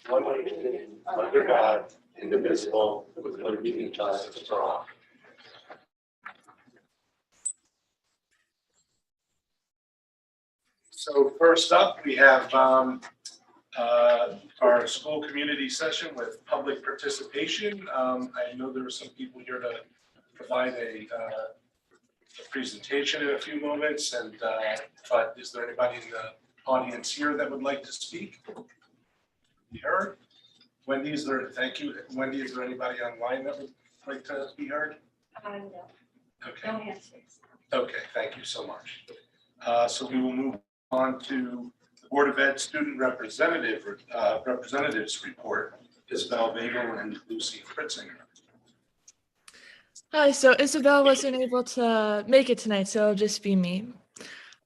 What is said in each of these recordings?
one nation, under God, indivisible, with liberty and justice for all. So first up, we have our school community session with public participation. I know there are some people here to provide a presentation in a few moments, and but is there anybody in the audience here that would like to speak? Be heard? Wendy, is there? Thank you. Wendy, is there anybody online that would like to be heard? No. Okay. No answers. Okay. Thank you so much. So we will move on to the Board of Ed Student Representatives Report. Isabel Bagel and Lucy Fritzinger. Hi, so Isabel wasn't able to make it tonight, so it'll just be me.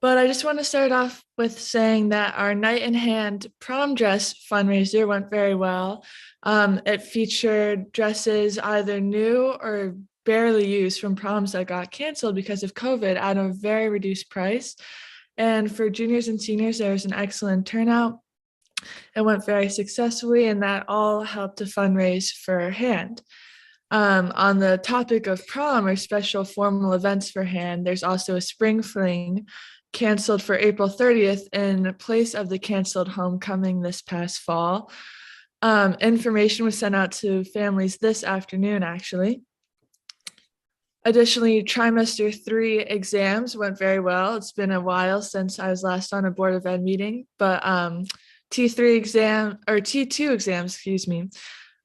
But I just want to start off with saying that our Night in Hand prom dress fundraiser went very well. It featured dresses either new or barely used from proms that got canceled because of COVID at a very reduced price. And for juniors and seniors, there was an excellent turnout. It went very successfully, and that all helped to fundraise for HAND. On the topic of prom or special formal events for HAND, there's also a spring fling canceled for April 30th in place of the canceled homecoming this past fall. Information was sent out to families this afternoon, actually. Additionally, trimester 3 exams went very well. It's been a while since I was last on a Board of Ed meeting, but T2 exams,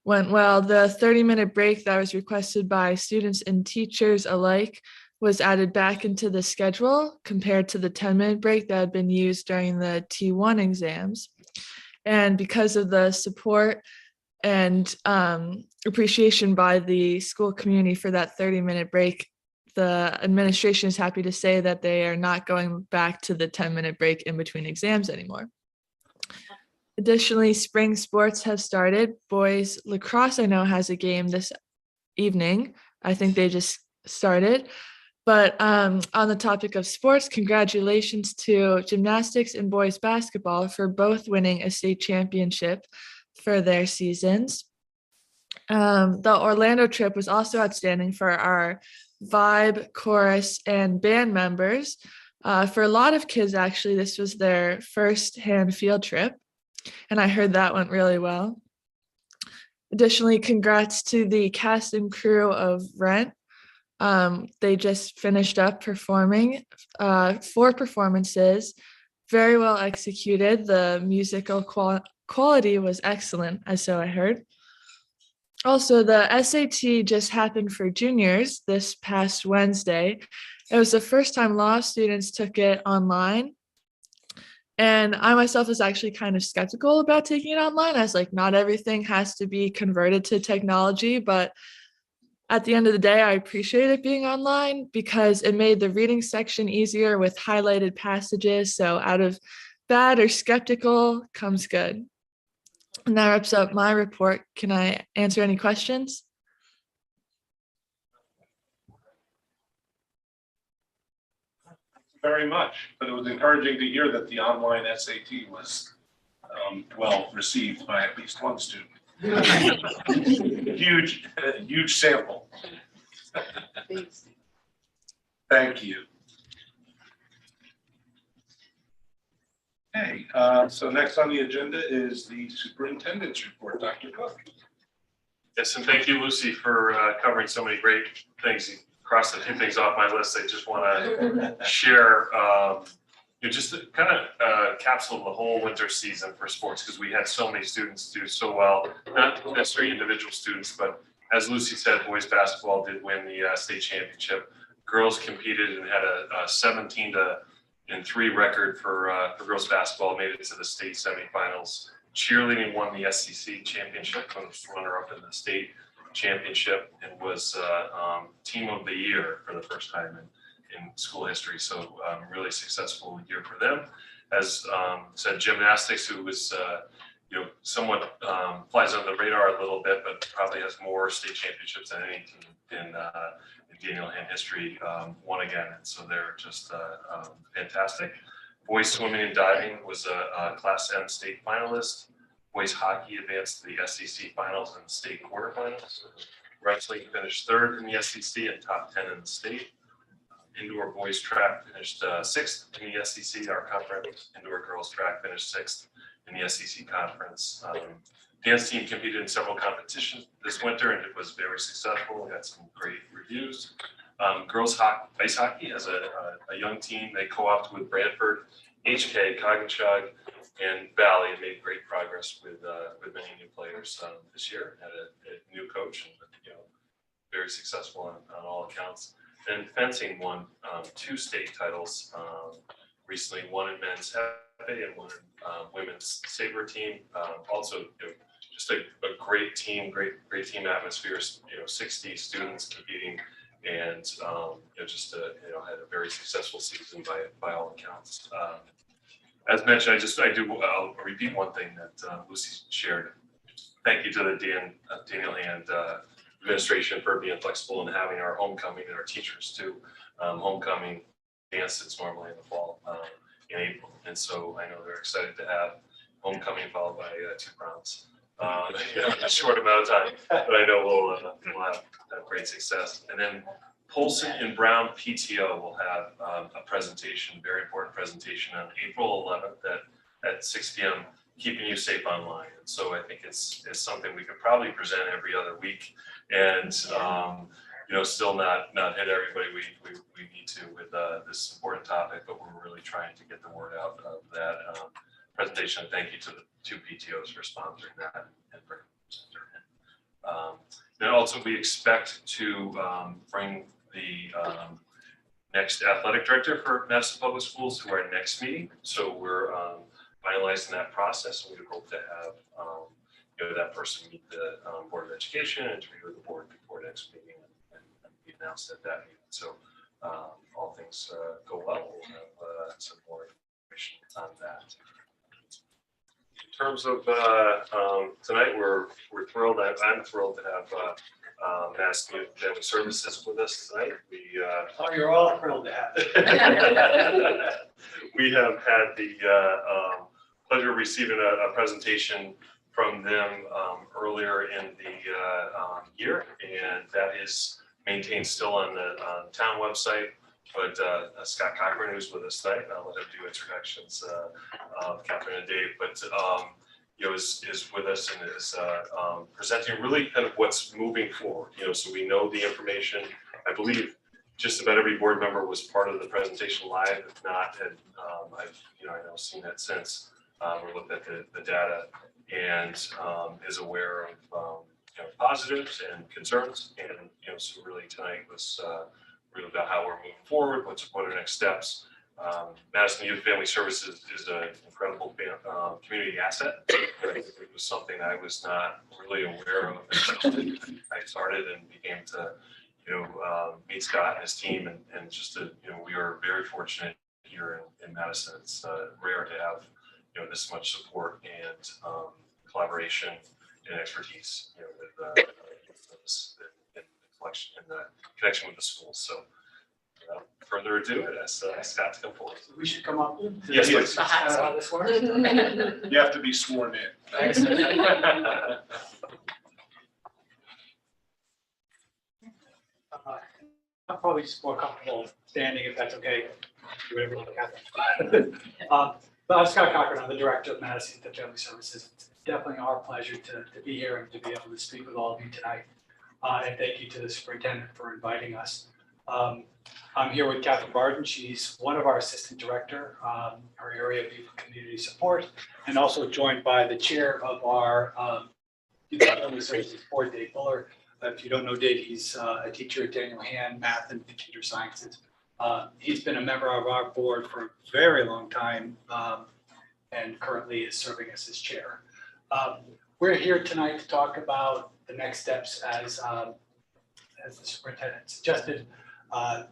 went well. The 30-minute break that was requested by students and teachers alike was added back into the schedule compared to the 10-minute break that had been used during the T1 exams. And because of the support and appreciation by the school community for that 30-minute break, the administration is happy to say that they are not going back to the 10-minute break in between exams anymore. Additionally, spring sports have started. Boys lacrosse, I know, has a game this evening. I think they just started. But on the topic of sports, congratulations to gymnastics and boys basketball for both winning a state championship for their seasons. The Orlando trip was also outstanding for our vibe, chorus, and band members. For a lot of kids, actually, this was their first HAND field trip, and I heard that went really well. Additionally, congrats to the cast and crew of Rent. They just finished up performing 4 performances, very well executed. The musical quality was excellent, as so I heard. Also, the SAT just happened for juniors this past Wednesday. It was the first time law students took it online. And I myself was actually kind of skeptical about taking it online. I was like, not everything has to be converted to technology, but at the end of the day, I appreciate it being online because it made the reading section easier with highlighted passages. So out of bad or skeptical comes good. And that wraps up my report. Can I answer any questions? Very much, but it was encouraging to hear that the online SAT was well received by at least one student. Huge sample. Thank you. Okay, so next on the agenda is the superintendent's report, Dr. Cook. Yes, and thank you, Lucy, for covering so many great things. You crossed a few things off my list. I just want to share, just to kind of capsule the whole winter season for sports, because we had so many students do so well, not necessarily individual students, but as Lucy said, boys basketball did win the state championship. Girls competed and had a 17-3 record for girls basketball, made it to the state semifinals. Cheerleading won the SEC championship, runner-up in the state championship, and was team of the year for the first time in school history. So really successful year for them. As said, gymnastics, who was somewhat flies under the radar a little bit, but probably has more state championships than any team in Daniel Hand history, won again. And so they're just fantastic. Boys swimming and diving was a Class M state finalist. Boys hockey advanced to the SEC finals and state quarterfinals. Wrestling finished third in the SEC and top 10 in the state. Indoor boys track finished sixth in the SEC, our conference. Indoor girls track finished sixth in the SEC conference. Dance team competed in several competitions this winter and it was very successful. We got some great reviews. Girls ice hockey as a young team, they co-opted with Brantford, HK, Coggeshall, and Valley, and made great progress with many new players this year. Had a new coach and very successful on all accounts. And fencing won 2 state titles recently, one in men's heavy and one in women's saber team. Also, just a great team, great team atmosphere. 60 students competing, and just had a very successful season by all accounts. As mentioned, I'll repeat one thing that Lucy shared. Thank you to the Daniel Hand administration for being flexible and having our homecoming and our teachers too. Homecoming dance is normally in the fall in April, and so I know they're excited to have homecoming followed by 2 rounds in a short amount of time. But I know we'll have great success. And then Polson and Brown PTO will have a presentation, very important presentation on April 11th at 6 p.m. Keeping you safe online. And so I think it's something we could probably present every other week, and still not hit everybody we need to with this important topic, but we're really trying to get the word out of that presentation. Thank you to the 2 PTOs for sponsoring that and for and also we expect to bring the next athletic director for Madison Public Schools to our next meeting. So we're finalizing that process, and we hope to have that person meet the Board of Education and interview with the board before next meeting and be announced at that meeting. So all things go well, we'll have some more information on that. In terms of tonight, we're thrilled. I'm thrilled to have Madison Youth Family Services with us tonight. You're all thrilled to have it. We have had the pleasure of receiving a presentation from them earlier in the year, and that is maintained still on the town website. But Scott Cochran, who's with us tonight, I'll let him do introductions, Catherine and Dave, but is with us and is presenting really kind of what's moving forward. So we know the information. I believe just about every board member was part of the presentation live. If not, I've I know seen it since or looked at the data, and is aware of positives and concerns. And so really tonight was really about how we're moving forward, what are next steps. Madison Youth Family Services is an incredible community asset. It was something I was not really aware of until I started and began to meet Scott and his team, and just to, we are very fortunate here in Madison. It's rare to have this much support and collaboration and expertise with in the connection with the schools. So without further ado, I ask Scott to come forward. We should come up. Yes, please. This one. You have to be sworn in. Thanks. I'm probably just more comfortable standing, if that's okay. Do whatever you like. But I'm Scott Cochran. I'm the director of Madison Youth Family Services. It's definitely our pleasure to be here and to be able to speak with all of you tonight. And thank you to the superintendent for inviting us. I'm here with Catherine Barden. She's one of our assistant director, her area of youth and community support, and also joined by the chair of our Youth Family Services Board, Dave Fuller. If you don't know Dave, he's a teacher at Daniel Hand, math and computer sciences. He's been a member of our board for a very long time and currently is serving as his chair. We're here tonight to talk about the next steps as the superintendent suggested.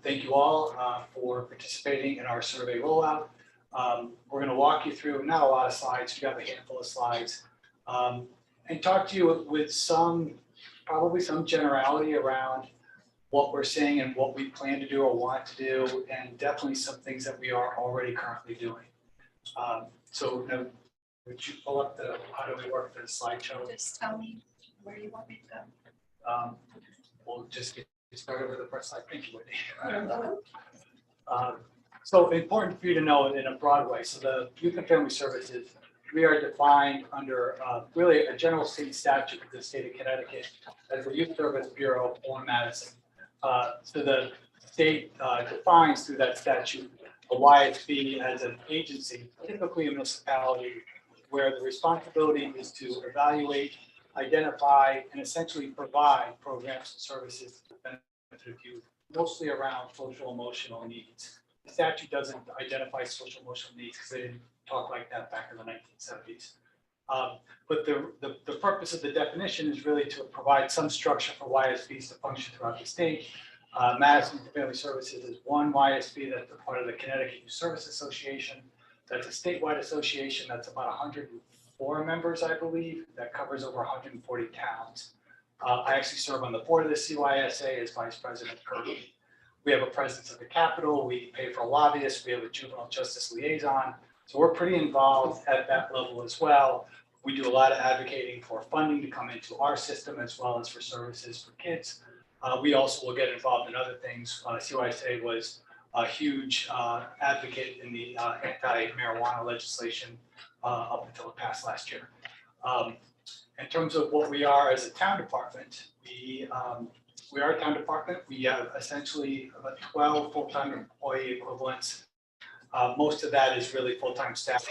Thank you all for participating in our survey rollout. We're going to walk you through not a lot of slides, we have a handful of slides, and talk to you with probably some generality around what we're seeing and what we plan to do or want to do, and definitely some things that we are already currently doing. So Would you pull up how do we work for the slideshow? Just tell me where you want me to go. We'll just get started with the first slide. Thank you, Whitney. So important for you to know in a broad way. So the Youth and Family Services, we are defined under really a general state statute of the state of Connecticut as the Youth Service Bureau for Madison. So the state defines through that statute a YSB as an agency, typically a municipality, where the responsibility is to evaluate, identify, and essentially provide programs and services to the benefit of youth, mostly around social emotional needs. The statute doesn't identify social emotional needs because they didn't talk like that back in the 1970s. But the purpose of the definition is really to provide some structure for YSBs to function throughout the state. Madison Family Services is one YSB that's a part of the Connecticut Youth Service Association. That's a statewide association that's about 104 members, I believe, that covers over 140 towns. I actually serve on the board of the CYSA as vice president currently. We have a presence at the Capitol. We pay for lobbyists. We have a juvenile justice liaison. So we're pretty involved at that level as well. We do a lot of advocating for funding to come into our system as well as for services for kids. We also will get involved in other things. CYSA was a huge advocate in the anti-marijuana legislation up until it passed last year. In terms of what we are as a town department, we are a town department. We have essentially about 12 full-time employee equivalents. Most of that is really full-time staff,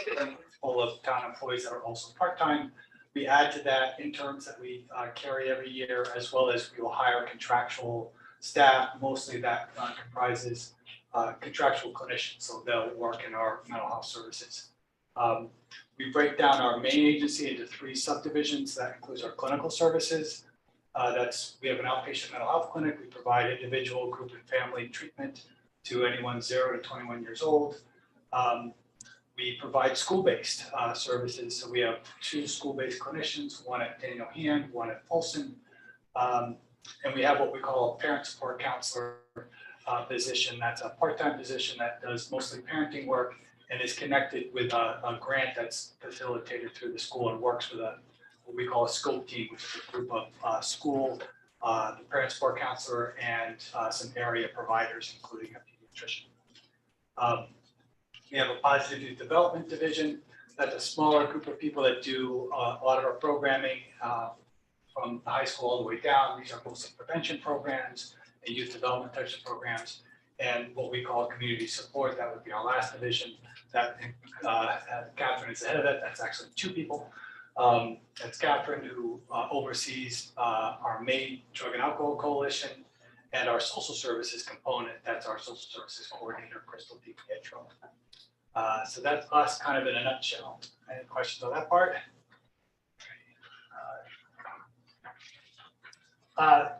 full of town employees that are also part-time. We add to that interns that we carry every year, as well as we will hire contractual staff. Mostly that comprises contractual clinicians, so they'll work in our mental health services. We break down our main agency into 3 subdivisions. That includes our clinical services. We have an outpatient mental health clinic. We provide individual, group, and family treatment to anyone 0 to 21 years old. We provide school-based services. So we have 2 school-based clinicians, one at Daniel Hand, one at Folsom. And we have what we call a parent support counselor position. That's a part-time position that does mostly parenting work and is connected with a grant that's facilitated through the school and works with what we call a scope team, which is a group of school, the parent support counselor, and some area providers, including a pediatrician. We have a positive youth development division. That's a smaller group of people that do a lot of our programming from the high school all the way down. These are mostly prevention programs and youth development types of programs. And what we call community support, that would be our last division. That Catherine is the head of that. That's actually 2 people. That's Catherine, who oversees our main drug and alcohol coalition, and our social services component. That's our social services coordinator, Crystal DiPietro. So that's us kind of in a nutshell. Any questions on that part?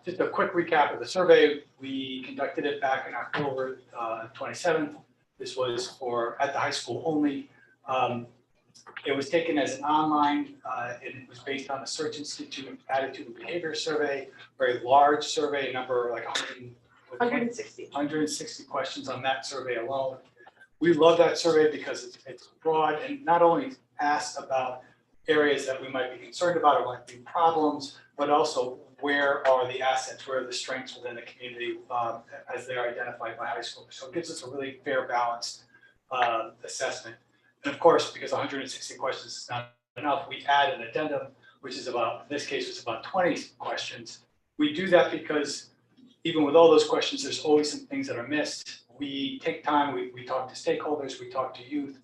Just a quick recap of the survey. We conducted it back in October 27th. This was at the high school only. It was taken as an online, it was based on the Search Institute Attitude and Behavior Survey, very large survey, number like 160 questions on that survey alone. We love that survey because it's broad and not only asks about areas that we might be concerned about or might be problems, but also where are the assets, where are the strengths within the community as they're identified by high schoolers. So it gives us a really fair, balanced assessment. And of course, because 160 questions is not enough, we add an addendum, which is about, in this case, it's about 20 questions. We do that because even with all those questions, there's always some things that are missed. We take time, we talk to stakeholders, we talk to youth,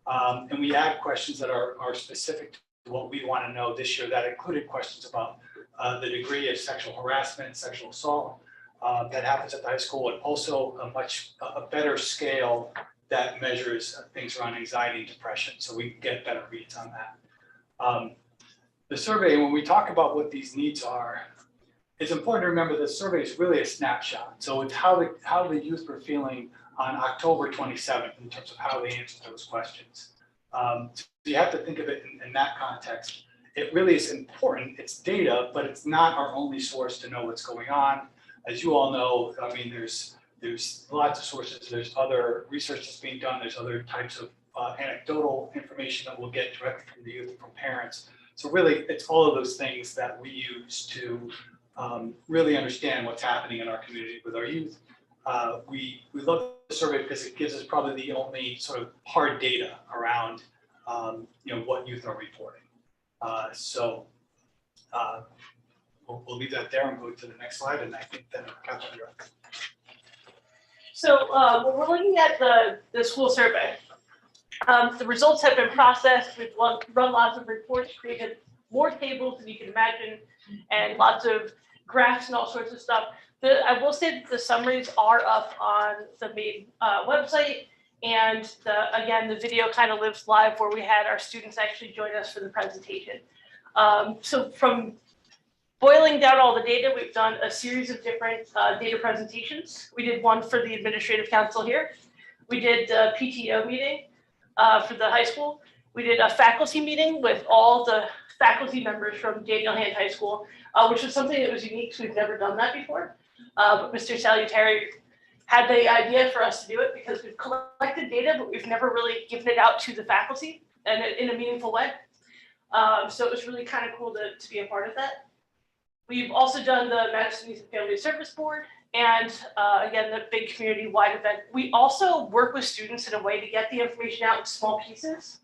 and we add questions that are specific to what we want to know this year. That included questions about the degree of sexual harassment, sexual assault that happens at the high school, and also a better scale that measures things around anxiety and depression, so we can get better reads on that. The survey, when we talk about what these needs are, it's important to remember the survey is really a snapshot. So it's how the youth were feeling on October 27th in terms of how they answered those questions. So you have to think of it in that context. It really is important. It's data, but it's not our only source to know what's going on. As you all know, I mean, there's lots of sources. There's other research that's being done. There's other types of anecdotal information that we'll get directly from the youth and from parents. So really, it's all of those things that we use to really understand what's happening in our community with our youth. We love the survey because it gives us probably the only sort of hard data around what youth are reporting. We'll leave that there and go to the next slide, and I think then Catherine, you're up. So when we're looking at the school survey, the results have been processed. We've run lots of reports, created more tables than you can imagine, and lots of graphs and all sorts of stuff. I will say that the summaries are up on the main website, and again, the video kind of lives live where we had our students actually join us for the presentation. So from boiling down all the data, we've done a series of different data presentations. We did one for the administrative council here. We did the PTO meeting for the high school. We did a faculty meeting with all the faculty members from Daniel Hand High School, which was something that was unique, so we've never done that before. But Mr. Salutary had the idea for us to do it because we've collected data, but we've never really given it out to the faculty and in a meaningful way. So it was really kind of cool to be a part of that. We've also done the Madison Youth and Family Service Board, and again, the big community-wide event. We also work with students in a way to get the information out in small pieces.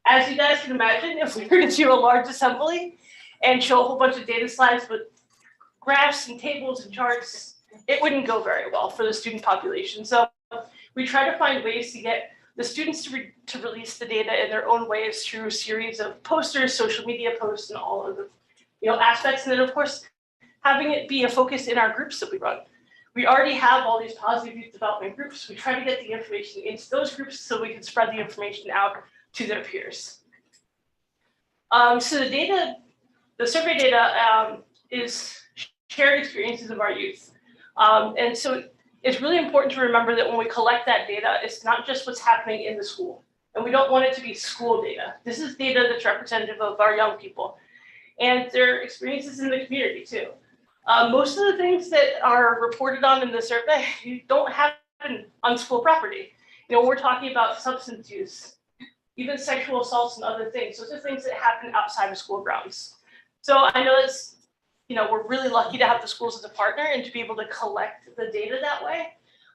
As you guys can imagine, if we were to do a large assembly and show a whole bunch of data slides with graphs and tables and charts, it wouldn't go very well for the student population. So we try to find ways to get the students to release the data in their own ways through a series of posters, social media posts, and all of the aspects. And then of course, having it be a focus in our groups that we run. We already have all these positive youth development groups. We try to get the information into those groups so we can spread the information out to their peers. So the survey data is shared experiences of our youth. And so it's really important to remember that when we collect that data, it's not just what's happening in the school. And we don't want it to be school data. This is data that's representative of our young people and their experiences in the community too. Most of the things that are reported on in the survey don't happen on school property. We're talking about substance use, even sexual assaults and other things. Those are things that happen outside of school grounds. So I know it's, we're really lucky to have the schools as a partner and to be able to collect the data that way,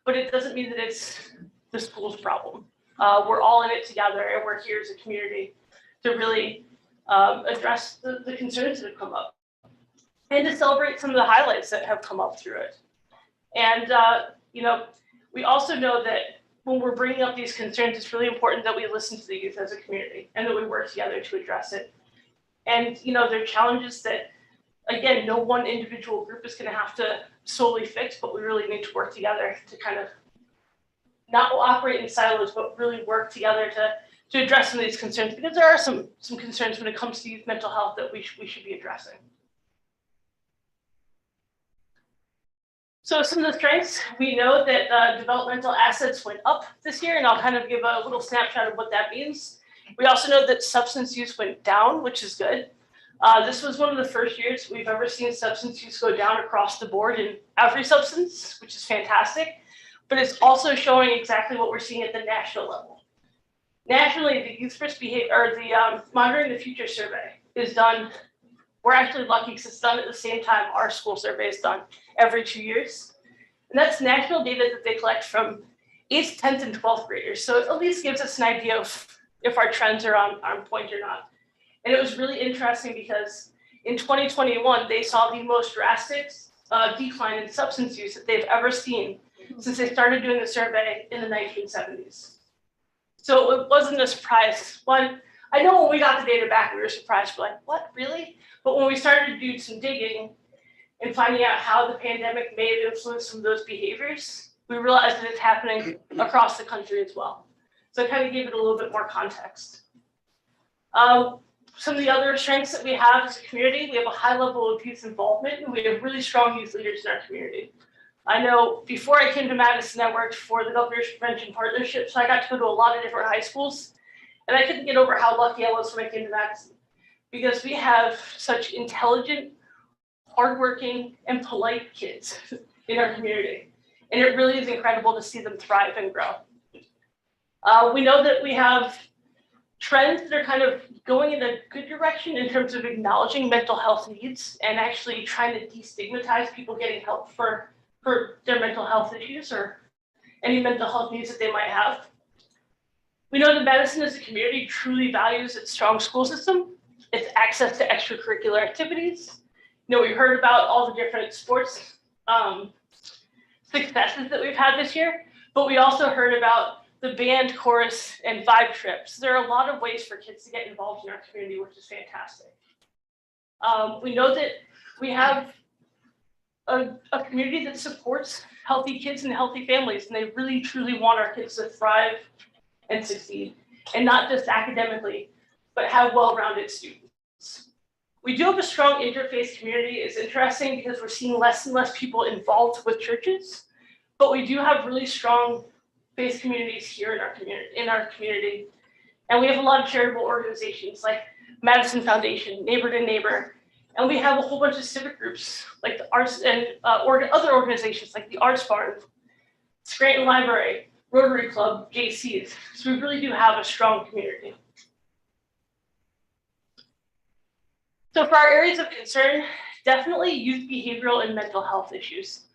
but it doesn't mean that it's the school's problem. We're all in it together, and we're here as a community to really address the concerns that have come up and to celebrate some of the highlights that have come up through it. And, we also know that when we're bringing up these concerns, it's really important that we listen to the youth as a community and that we work together to address it. And, there are challenges that, again, no one individual group is going to have to solely fix, but we really need to work together to kind of not operate in silos, but really work together to address some of these concerns, because there are some concerns when it comes to youth mental health that we should be addressing. So some of the strengths, we know that developmental assets went up this year, and I'll kind of give a little snapshot of what that means. We also know that substance use went down, which is good. This was one of the first years we've ever seen substance use go down across the board in every substance, which is fantastic. But it's also showing exactly what we're seeing at the national level. Nationally, the Youth Risk Behavior, or the Monitoring the Future survey is done. We're actually lucky because it's done at the same time our school survey is done every 2 years. And that's national data that they collect from 8th, 10th, and 12th graders. So it at least gives us an idea of if our trends are on point or not. And it was really interesting because in 2021, they saw the most drastic decline in substance use that they've ever seen since they started doing the survey in the 1970s. So it wasn't a surprise. One, I know when we got the data back, we were surprised. We're like, what, really? But when we started to do some digging and finding out how the pandemic may have influenced some of those behaviors, we realized that it's happening across the country as well. So I kind of gave it a little bit more context. Some of the other strengths that we have as a community, we have a high level of youth involvement, and we have really strong youth leaders in our community. I know before I came to Madison, I worked for the Governor's Prevention Partnership, so I got to go to a lot of different high schools, and I couldn't get over how lucky I was when I came to Madison, because we have such intelligent, hardworking, and polite kids in our community, and it really is incredible to see them thrive and grow. We know that we have trends that are kind of going in a good direction in terms of acknowledging mental health needs and actually trying to destigmatize people getting help for their mental health issues or any mental health needs that they might have. We know that medicine as a community truly values its strong school system, its access to extracurricular activities. You know, we heard about all the different sports successes that we've had this year, but we also heard about the band, chorus, and vibe trips. There are a lot of ways for kids to get involved in our community, which is fantastic. We know that we have a community that supports healthy kids and healthy families, and they really truly want our kids to thrive and succeed, and not just academically, but have well-rounded students. We do have a strong interfaith community. It's interesting because we're seeing less and less people involved with churches, but we do have really strong faith communities here in our community. And we have a lot of charitable organizations like Madison Foundation, Neighbor to Neighbor, and we have a whole bunch of civic groups like the arts and other organizations like the Arts Barn, Scranton Library, Rotary Club, JCs. So we really do have a strong community. So for our areas of concern, definitely youth behavioral and mental health issues.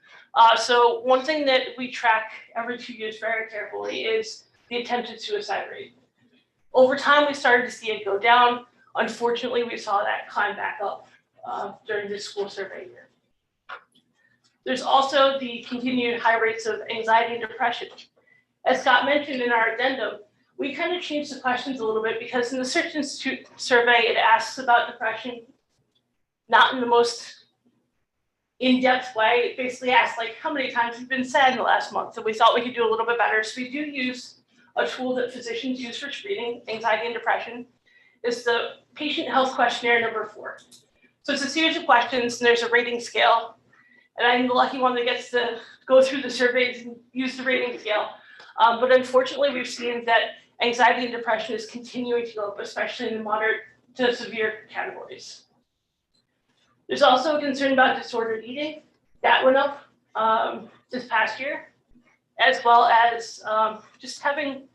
So one thing that we track every 2 years very carefully is the attempted suicide rate. Over time, we started to see it go down. Unfortunately, we saw that climb back up during this school survey year. There's also the continued high rates of anxiety and depression. As Scott mentioned in our addendum, we kind of changed the questions a little bit because in the Search Institute survey, it asks about depression, not in the most in-depth way. It basically asks like, how many times you've been sad in the last month? And we thought we could do a little bit better. So we do use a tool that physicians use for screening anxiety and depression. It's the Patient Health Questionnaire number 4. So it's a series of questions and there's a rating scale. And I'm the lucky one that gets to go through the surveys and use the rating scale. But unfortunately, we've seen that anxiety and depression is continuing to go up, especially in the moderate to severe categories. There's also a concern about disordered eating. That went up this past year, as well as just having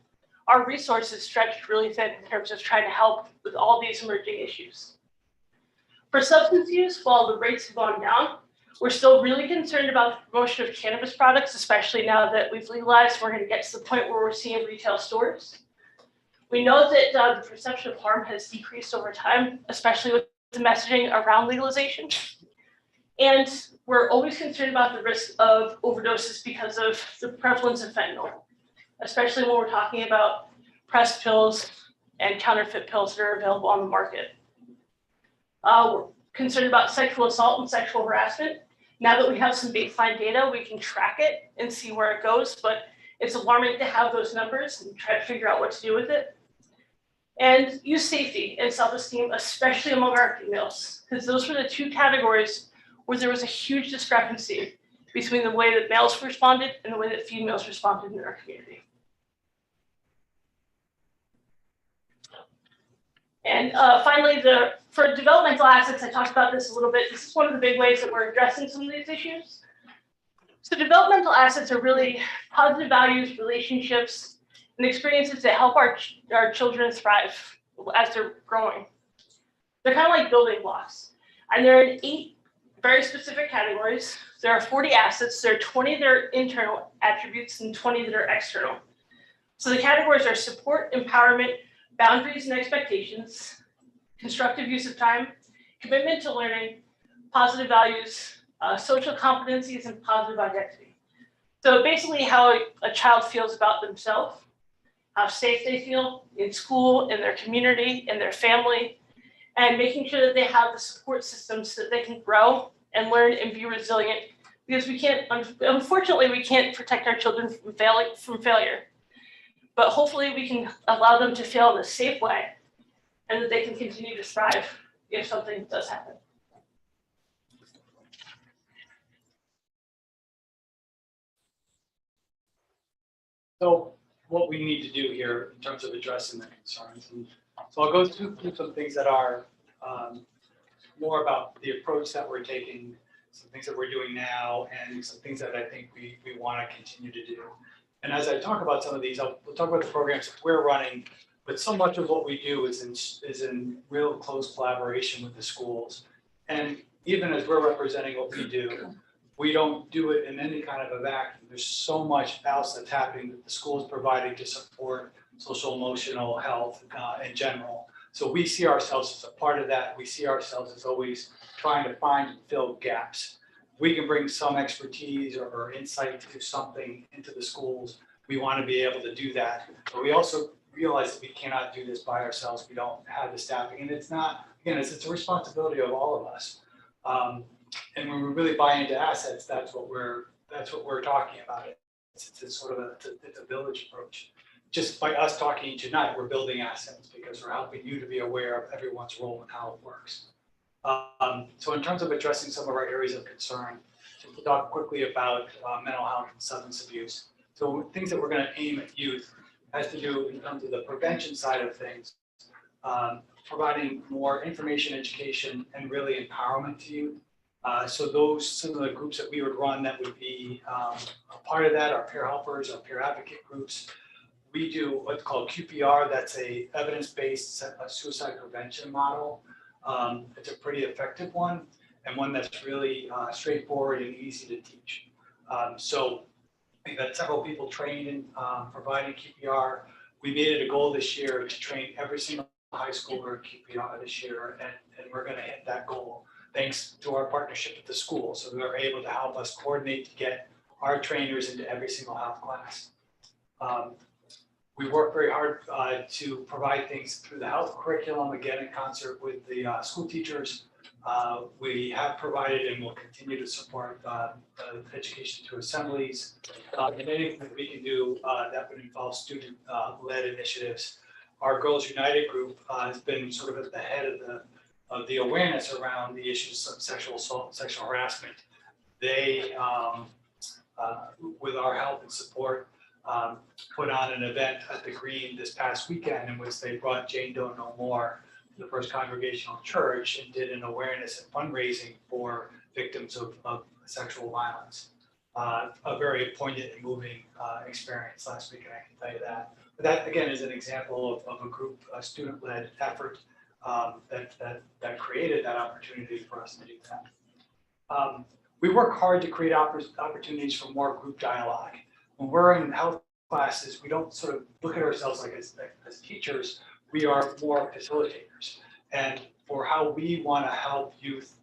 our resources stretched really thin in terms of trying to help with all these emerging issues. For substance use, while the rates have gone down, we're still really concerned about the promotion of cannabis products, especially now that we've legalized. We're going to get to the point where we're seeing retail stores. We know that the perception of harm has decreased over time, especially with the messaging around legalization. And we're always concerned about the risk of overdoses because of the prevalence of fentanyl, especially when we're talking about pressed pills and counterfeit pills that are available on the market. We're concerned about sexual assault and sexual harassment. Now that we have some baseline data, we can track it and see where it goes, but it's alarming to have those numbers and try to figure out what to do with it. And youth safety and self-esteem, especially among our females, because those were the 2 categories where there was a huge discrepancy between the way that males responded and the way that females responded in our community. And finally, for developmental assets, I talked about this a little bit. This is one of the big ways that we're addressing some of these issues. So developmental assets are really positive values, relationships, and experiences that help our children thrive as they're growing. They're kind of like building blocks. And they're in 8 very specific categories. There are 40 assets. There are 20 that are internal attributes and 20 that are external. So the categories are support, empowerment, boundaries and expectations, constructive use of time, commitment to learning, positive values, social competencies, and positive identity. So basically how a child feels about themselves, how safe they feel in school, in their community, in their family, and making sure that they have the support systems so that they can grow and learn and be resilient. Because we can't, unfortunately, we can't protect our children from failure. But hopefully we can allow them to fail in a safe way and that they can continue to thrive if something does happen. So what we need to do here in terms of addressing the concerns. And so I'll go through some things that are more about the approach that we're taking, some things that we're doing now, and some things that I think we want to continue to do. And as I talk about some of these, we'll talk about the programs that we're running, but so much of what we do is in real close collaboration with the schools. And even as we're representing what we do, we don't do it in any kind of a vacuum. There's so much else that's happening that the school is providing to support social emotional health in general. So we see ourselves as a part of that. We see ourselves as always trying to find and fill gaps. We can bring some expertise or insight to something into the schools. We want to be able to do that. But we also realize that we cannot do this by ourselves. We don't have the staffing. And it's not, again, it's a responsibility of all of us. And when we really buy into assets, that's what we're talking about. It's sort of it's a village approach. Just by us talking tonight, we're building assets because we're helping you to be aware of everyone's role and how it works. So in terms of addressing some of our areas of concern, just to talk quickly about mental health and substance abuse. So things that we're going to aim at youth has to do in terms of the prevention side of things, providing more information, education, and really empowerment to youth. So those some of the groups that we would run that would be a part of that are peer helpers or peer advocate groups. We do what's called QPR. That's a evidence-based suicide prevention model. It's a pretty effective one and one that's really straightforward and easy to teach. So we've had several people trained in providing QPR. We made it a goal this year to train every single high schooler in QPR this year, and we're going to hit that goal thanks to our partnership with the school. So they're able to help us coordinate to get our trainers into every single health class. We work very hard to provide things through the health curriculum, again, in concert with the school teachers. We have provided and will continue to support education through assemblies and anything that we can do that would involve student-led initiatives. Our Girls United group has been sort of at the head of the awareness around the issues of sexual assault, sexual harassment. They, with our help and support, put on an event at the Green this past weekend in which they brought Jane Doe No More, the First Congregational Church, and did an awareness and fundraising for victims of sexual violence. A very poignant and moving experience last week, and I can tell you that. But that, again, is an example of a group, a student-led effort that created that opportunity for us to do that. We work hard to create opportunities for more group dialogue. When we're in health classes, we don't sort of look at ourselves like as teachers, we are more facilitators. And for how we want to help youth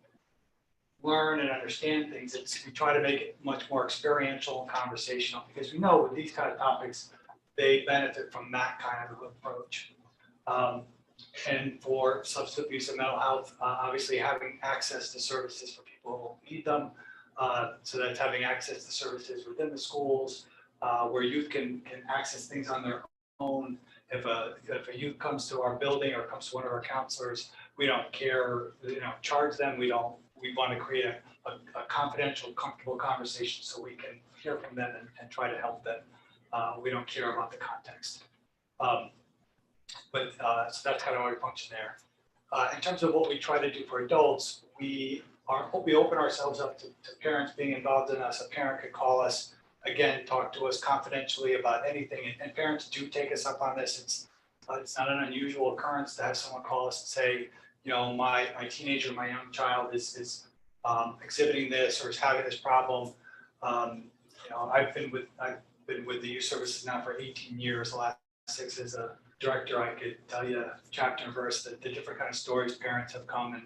learn and understand things, we try to make it much more experiential and conversational, because we know with these kind of topics, they benefit from that kind of approach. And for substance abuse and mental health, obviously having access to services for people who need them. So that's having access to services within the schools, where youth can access things on their own. If a youth comes to our building or comes to one of our counselors, we don't care, charge them. We want to create a confidential, comfortable conversation so we can hear from them and try to help them. We don't care about the context. So that's kind of how we function there. In terms of what we try to do for adults, we open ourselves up to parents being involved in us. A parent could call us, again, talk to us confidentially about anything, and parents do take us up on this. It's not an unusual occurrence to have someone call us and say, my teenager, my young child is exhibiting this or is having this problem. I've been with the youth services now for 18 years. The last 6 as a director. I could tell you chapter and verse the different kind of stories parents have come and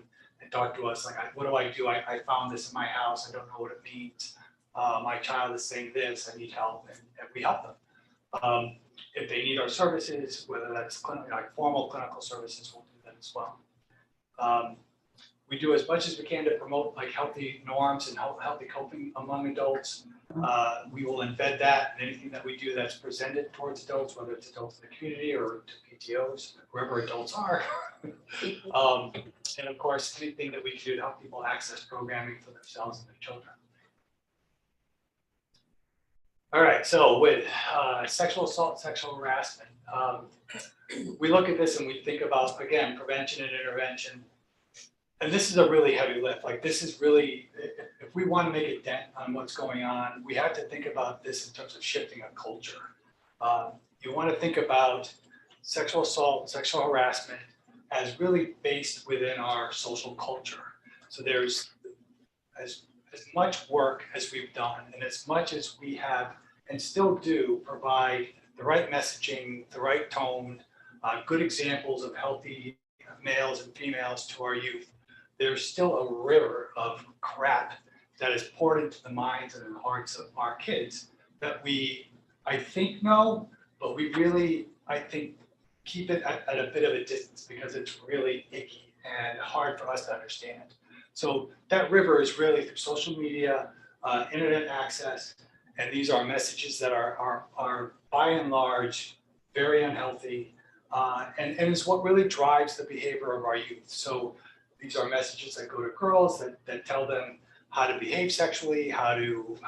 talked to us. Like, what do I do? I found this in my house. I don't know what it means. My child is saying this. I need help, and we help them. If they need our services, whether that's formal clinical services, we'll do that as well. We do as much as we can to promote healthy norms and healthy coping among adults. We will embed that in anything that we do that's presented towards adults, whether it's adults in the community or to PTOs, wherever adults are. And of course, anything that we can do to help people access programming for themselves and their children. All right, so with sexual assault, sexual harassment, we look at this and we think about, again, prevention and intervention. And this is a really heavy lift. This is really, if we want to make a dent on what's going on, we have to think about this in terms of shifting a culture. You want to think about sexual assault, sexual harassment as really based within our social culture. So there's as much work as we've done and as much as we have and still do provide the right messaging, the right tone, good examples of healthy males and females to our youth, there's still a river of crap that is poured into the minds and the hearts of our kids that we, I think, know, but we really, I think, keep it at a bit of a distance because it's really icky and hard for us to understand. So that river is really through social media, internet access, and these are messages that are by and large very unhealthy, and is what really drives the behavior of our youth. So these are messages that go to girls that tell them how to behave sexually, how to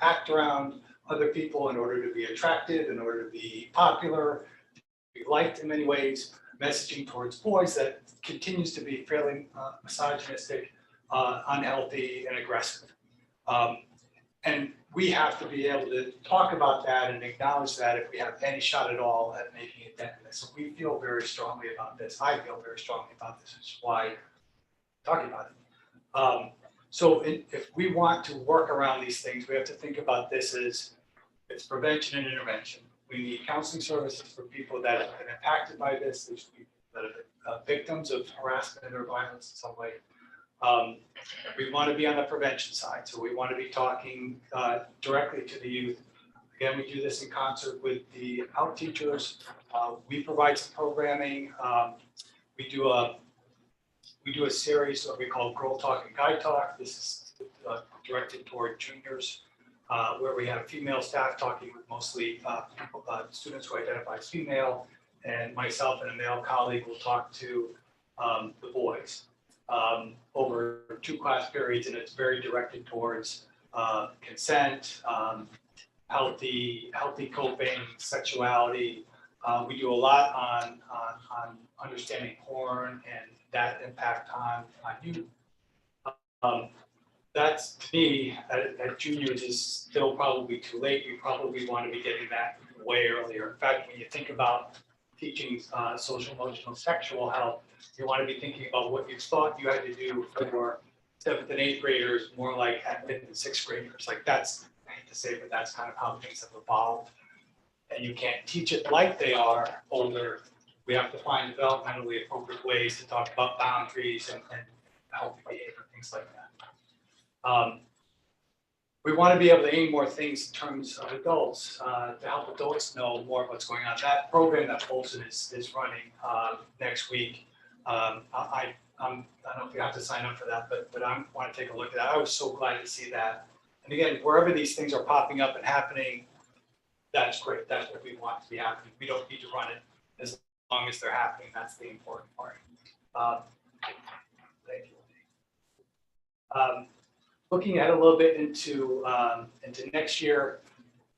act around other people in order to be attractive, in order to be popular, be liked in many ways. Messaging towards boys that continues to be fairly misogynistic, unhealthy, and aggressive. And we have to be able to talk about that and acknowledge that if we have any shot at all at making a dent in this. So we feel very strongly about this. I feel very strongly about this, which is why I'm talking about it. So if we want to work around these things, we have to think about this as it's prevention and intervention. We need counseling services for people that have been impacted by this, that have been victims of harassment or violence in some way. We want to be on the prevention side, so we want to be talking directly to the youth. Again, we do this in concert with the out teachers. We provide some programming. We do a series that we call Girl Talk and Guy Talk. This is directed toward juniors, where we have female staff talking with mostly students who identify as female, and myself and a male colleague will talk to the boys over 2 class periods, and it's very directed towards consent, healthy coping, sexuality. We do a lot on understanding porn and that impact on youth. That's, to me, at juniors is still probably too late. We probably want to be getting that way earlier. In fact, when you think about teaching social, emotional, sexual health, you want to be thinking about what you thought you had to do for 7th and 8th graders, more like at 5th and 6th graders. Like that's, I hate to say, but that's kind of how things have evolved. And you can't teach it like they are older. We have to find developmentally appropriate ways to talk about boundaries and healthy behavior, things like that. We want to be able to aim more things in terms of adults, to help adults know more of what's going on. That program that Folsom is running next week, I don't know if you have to sign up for that, but I want to take a look at that. I was so glad to see that. And again, wherever these things are popping up and happening, that's great. That's what we want to be happening. We don't need to run it as long as they're happening. That's the important part. Thank you. Looking ahead a little bit into next year,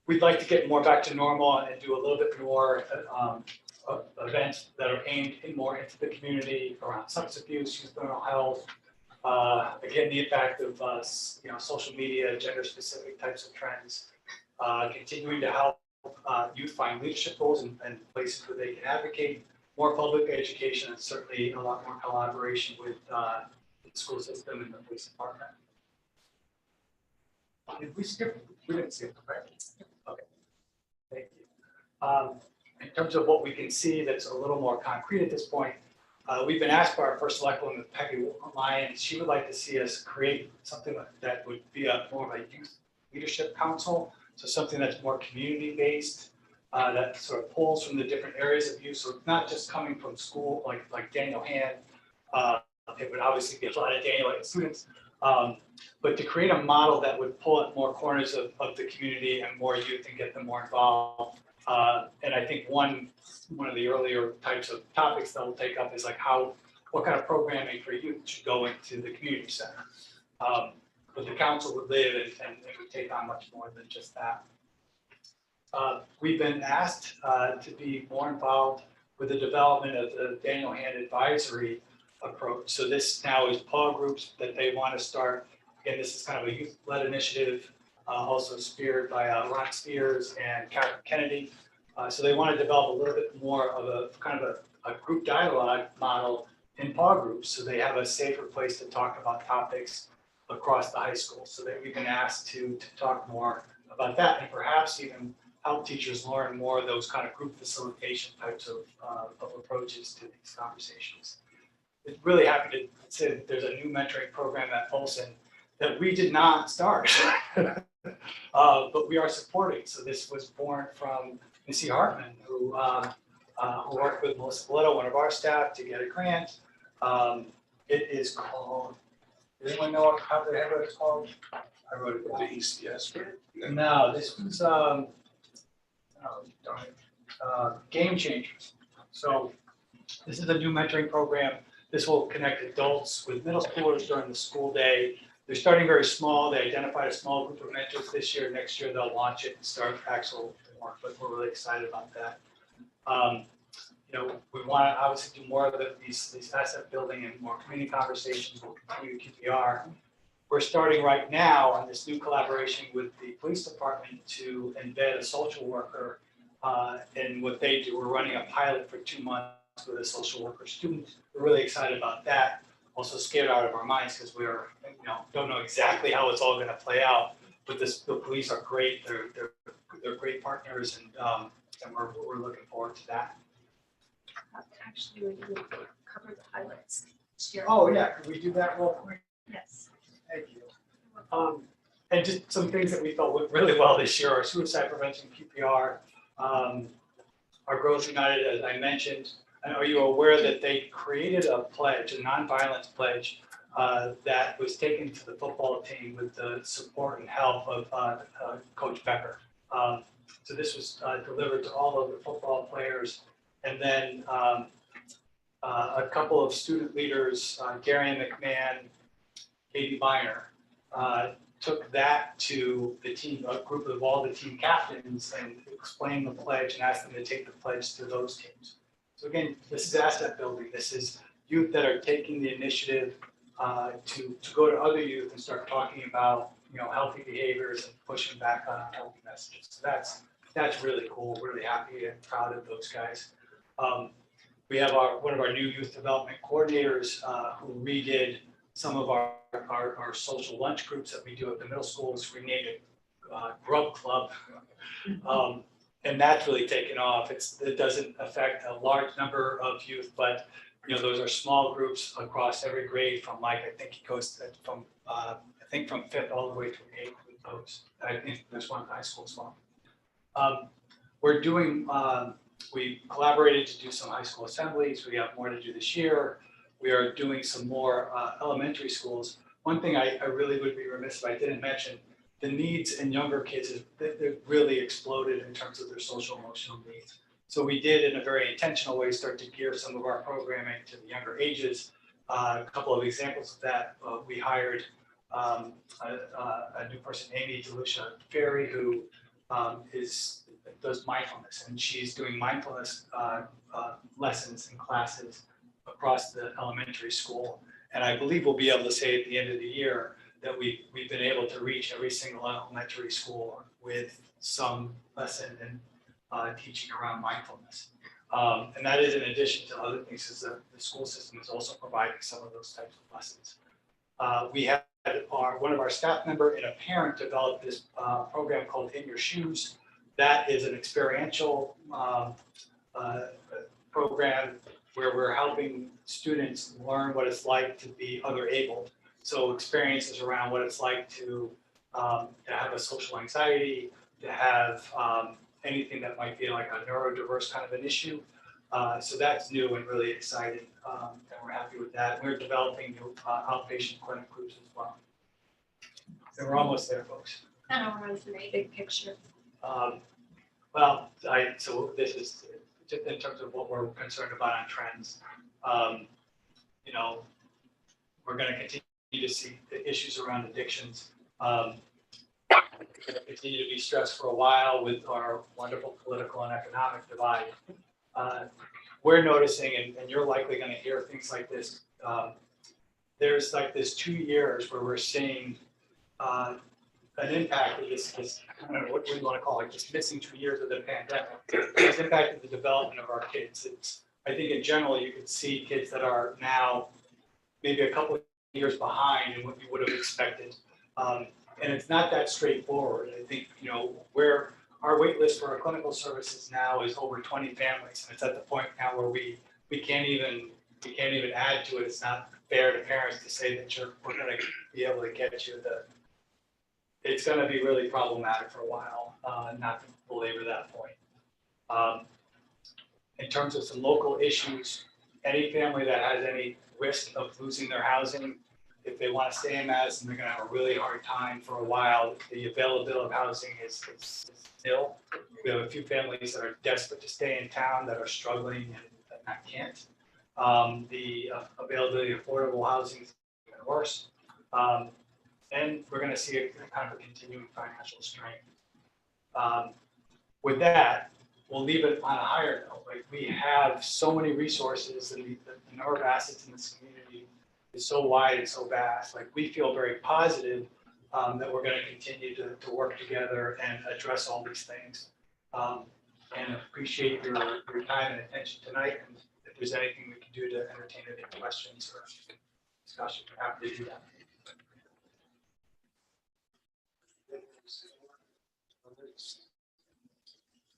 we'd like to get more back to normal and do a little bit more events that are aimed more into the community around substance abuse, youth mental health. Again, the impact of social media, gender-specific types of trends. Continuing to help youth find leadership roles and places where they can advocate. More public education and certainly a lot more collaboration with the school system and the police department. Did we skip? We didn't skip, right? Okay. Thank you. In terms of what we can see that's a little more concrete at this point, we've been asked by our first selectwoman, Peggy Lyons. She would like to see us create something that would be more of a youth leadership council. So something that's more community-based, that sort of pulls from the different areas of youth. So not just coming from school, like Daniel Hand. It would obviously be a lot of Daniel Hand students. But to create a model that would pull at more corners of the community and more youth and get them more involved. And I think one of the earlier types of topics that we'll take up is like what kind of programming for youth should go into the community center. But the council would live and it would take on much more than just that. We've been asked to be more involved with the development of the Daniel Hand advisory approach. So this now is PAW groups that they want to start Again, this is kind of a youth-led initiative, also spearheaded by Ron Spears and Catherine Kennedy. So they want to develop a little bit more of a kind of a group dialogue model in PAW groups, so they have a safer place to talk about topics across the high school. So that we've been asked to talk more about that, and perhaps even help teachers learn more of those kind of group facilitation types of approaches to these conversations. It's really happy to say that there's a new mentoring program at Folsom that we did not start, but we are supporting. So this was born from Missy Hartman, who worked with Melissa Boletto, one of our staff, to get a grant. It is called, does anyone know how the heck it's called? I wrote it down. The ECS. No, this was, oh, darn it, Game Changers. So this is a new mentoring program. This will connect adults with middle schoolers during the school day. They're starting very small. They identified a small group of mentors this year. Next year, they'll launch it and start actual work, but we're really excited about that. We want to obviously do more of these asset building and more community conversations. We'll continue QPR. We're starting right now on this new collaboration with the police department to embed a social worker in what they do. We're running a pilot for 2 months with a social worker student. We're really excited about that. Also scared out of our minds because we're, don't know exactly how it's all going to play out. But the police are great. They're great partners, and we're looking forward to that. Actually, we will cover the highlights. Share. Oh yeah, could we do that real quick? Yes. Thank you. And just some things that we felt went really well this year: our suicide prevention QPR, our Growth United, as I mentioned. And are you aware that they created a pledge, a nonviolence pledge, that was taken to the football team with the support and help of Coach Becker? So this was delivered to all of the football players, and then a couple of student leaders, Gary McMahon, Katie Biner, took that to the team, a group of all the team captains, and explained the pledge and asked them to take the pledge to those teams. So again, this is asset building. This is youth that are taking the initiative to go to other youth and start talking about healthy behaviors and pushing back on unhealthy messages. So that's really cool. Really happy and proud of those guys. We have one of our new youth development coordinators who redid some of our social lunch groups that we do at the middle schools. We named it Grub Club. And that's really taken off. It doesn't affect a large number of youth, but those are small groups across every grade from I think he goes from from 5th all the way through 8th with those. I think there's one high school as well. We're doing, we collaborated to do some high school assemblies. We have more to do this year. We are doing some more elementary schools. One thing I really would be remiss if I didn't mention, the needs in younger kids, they've really exploded in terms of their social emotional needs. So we did, in a very intentional way, start to gear some of our programming to the younger ages. A couple of examples of that, we hired a new person, Amy DeLucia Ferry, who does mindfulness, and she's doing mindfulness lessons and classes across the elementary school. And I believe we'll be able to say at the end of the year that we've been able to reach every single elementary school with some lesson and teaching around mindfulness. And that is in addition to other things, is that the school system is also providing some of those types of lessons. We had one of our staff member and a parent developed this program called In Your Shoes. That is an experiential program where we're helping students learn what it's like to be other abled. So experiences around what it's like to have a social anxiety, to have anything that might be like a neurodiverse kind of an issue. So that's new and really exciting, and we're happy with that. We're developing new outpatient clinic groups as well. And we're almost there, folks. I don't run through a big picture. So this is just in terms of what we're concerned about on trends. We're going to continue to see the issues around addictions. Continue to be stressed for a while with our wonderful political and economic divide. We're noticing, and you're likely going to hear things like this. There's like this 2 years where we're seeing an impact of this, I don't know what we want to call it, just missing 2 years of the pandemic has impacted the development of our kids. I think in general, you could see kids that are now maybe a couple of years behind in what you would have expected. And it's not that straightforward. I think, where our wait list for our clinical services now is over 20 families. And it's at the point now where we can't even add to it. It's not fair to parents to say that we're going to be able to get you it's going to be really problematic for a while, not to belabor that point. In terms of some local issues, any family that has any risk of losing their housing, if they want to stay in Madison, they're going to have a really hard time for a while. The availability of housing is nil. We have a few families that are desperate to stay in town that are struggling and can't. The availability of affordable housing is even worse. And we're going to see a kind of a continuing financial strain. With that, we'll leave it on a higher note. Like, we have so many resources, and the number of assets in this community is so wide and so vast. Like, we feel very positive that we're going to continue to work together and address all these things. And appreciate your time and attention tonight. And if there's anything we can do to entertain any questions or discussion, we're happy to do that.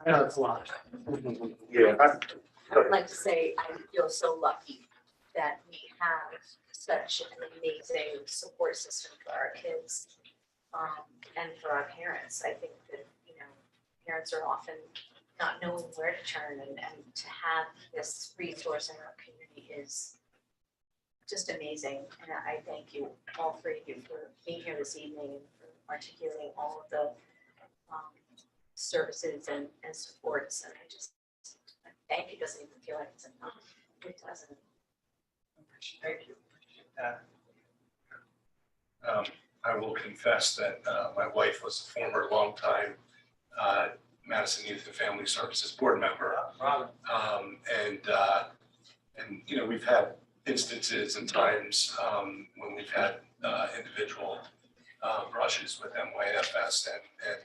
I know it's a lot. Yeah. I would like to say I feel so lucky that we have such an amazing support system for our kids and for our parents. I think that, parents are often not knowing where to turn, and to have this resource in our community is just amazing. And I thank you, all three of you, for being here this evening and for articulating all of the services and supports. And thank you doesn't even feel like it's enough. It doesn't. Thank you. I will confess that my wife was a former longtime Madison Youth and Family Services board member. Robin. And we've had instances and times when we've had individual brushes with MYFS, and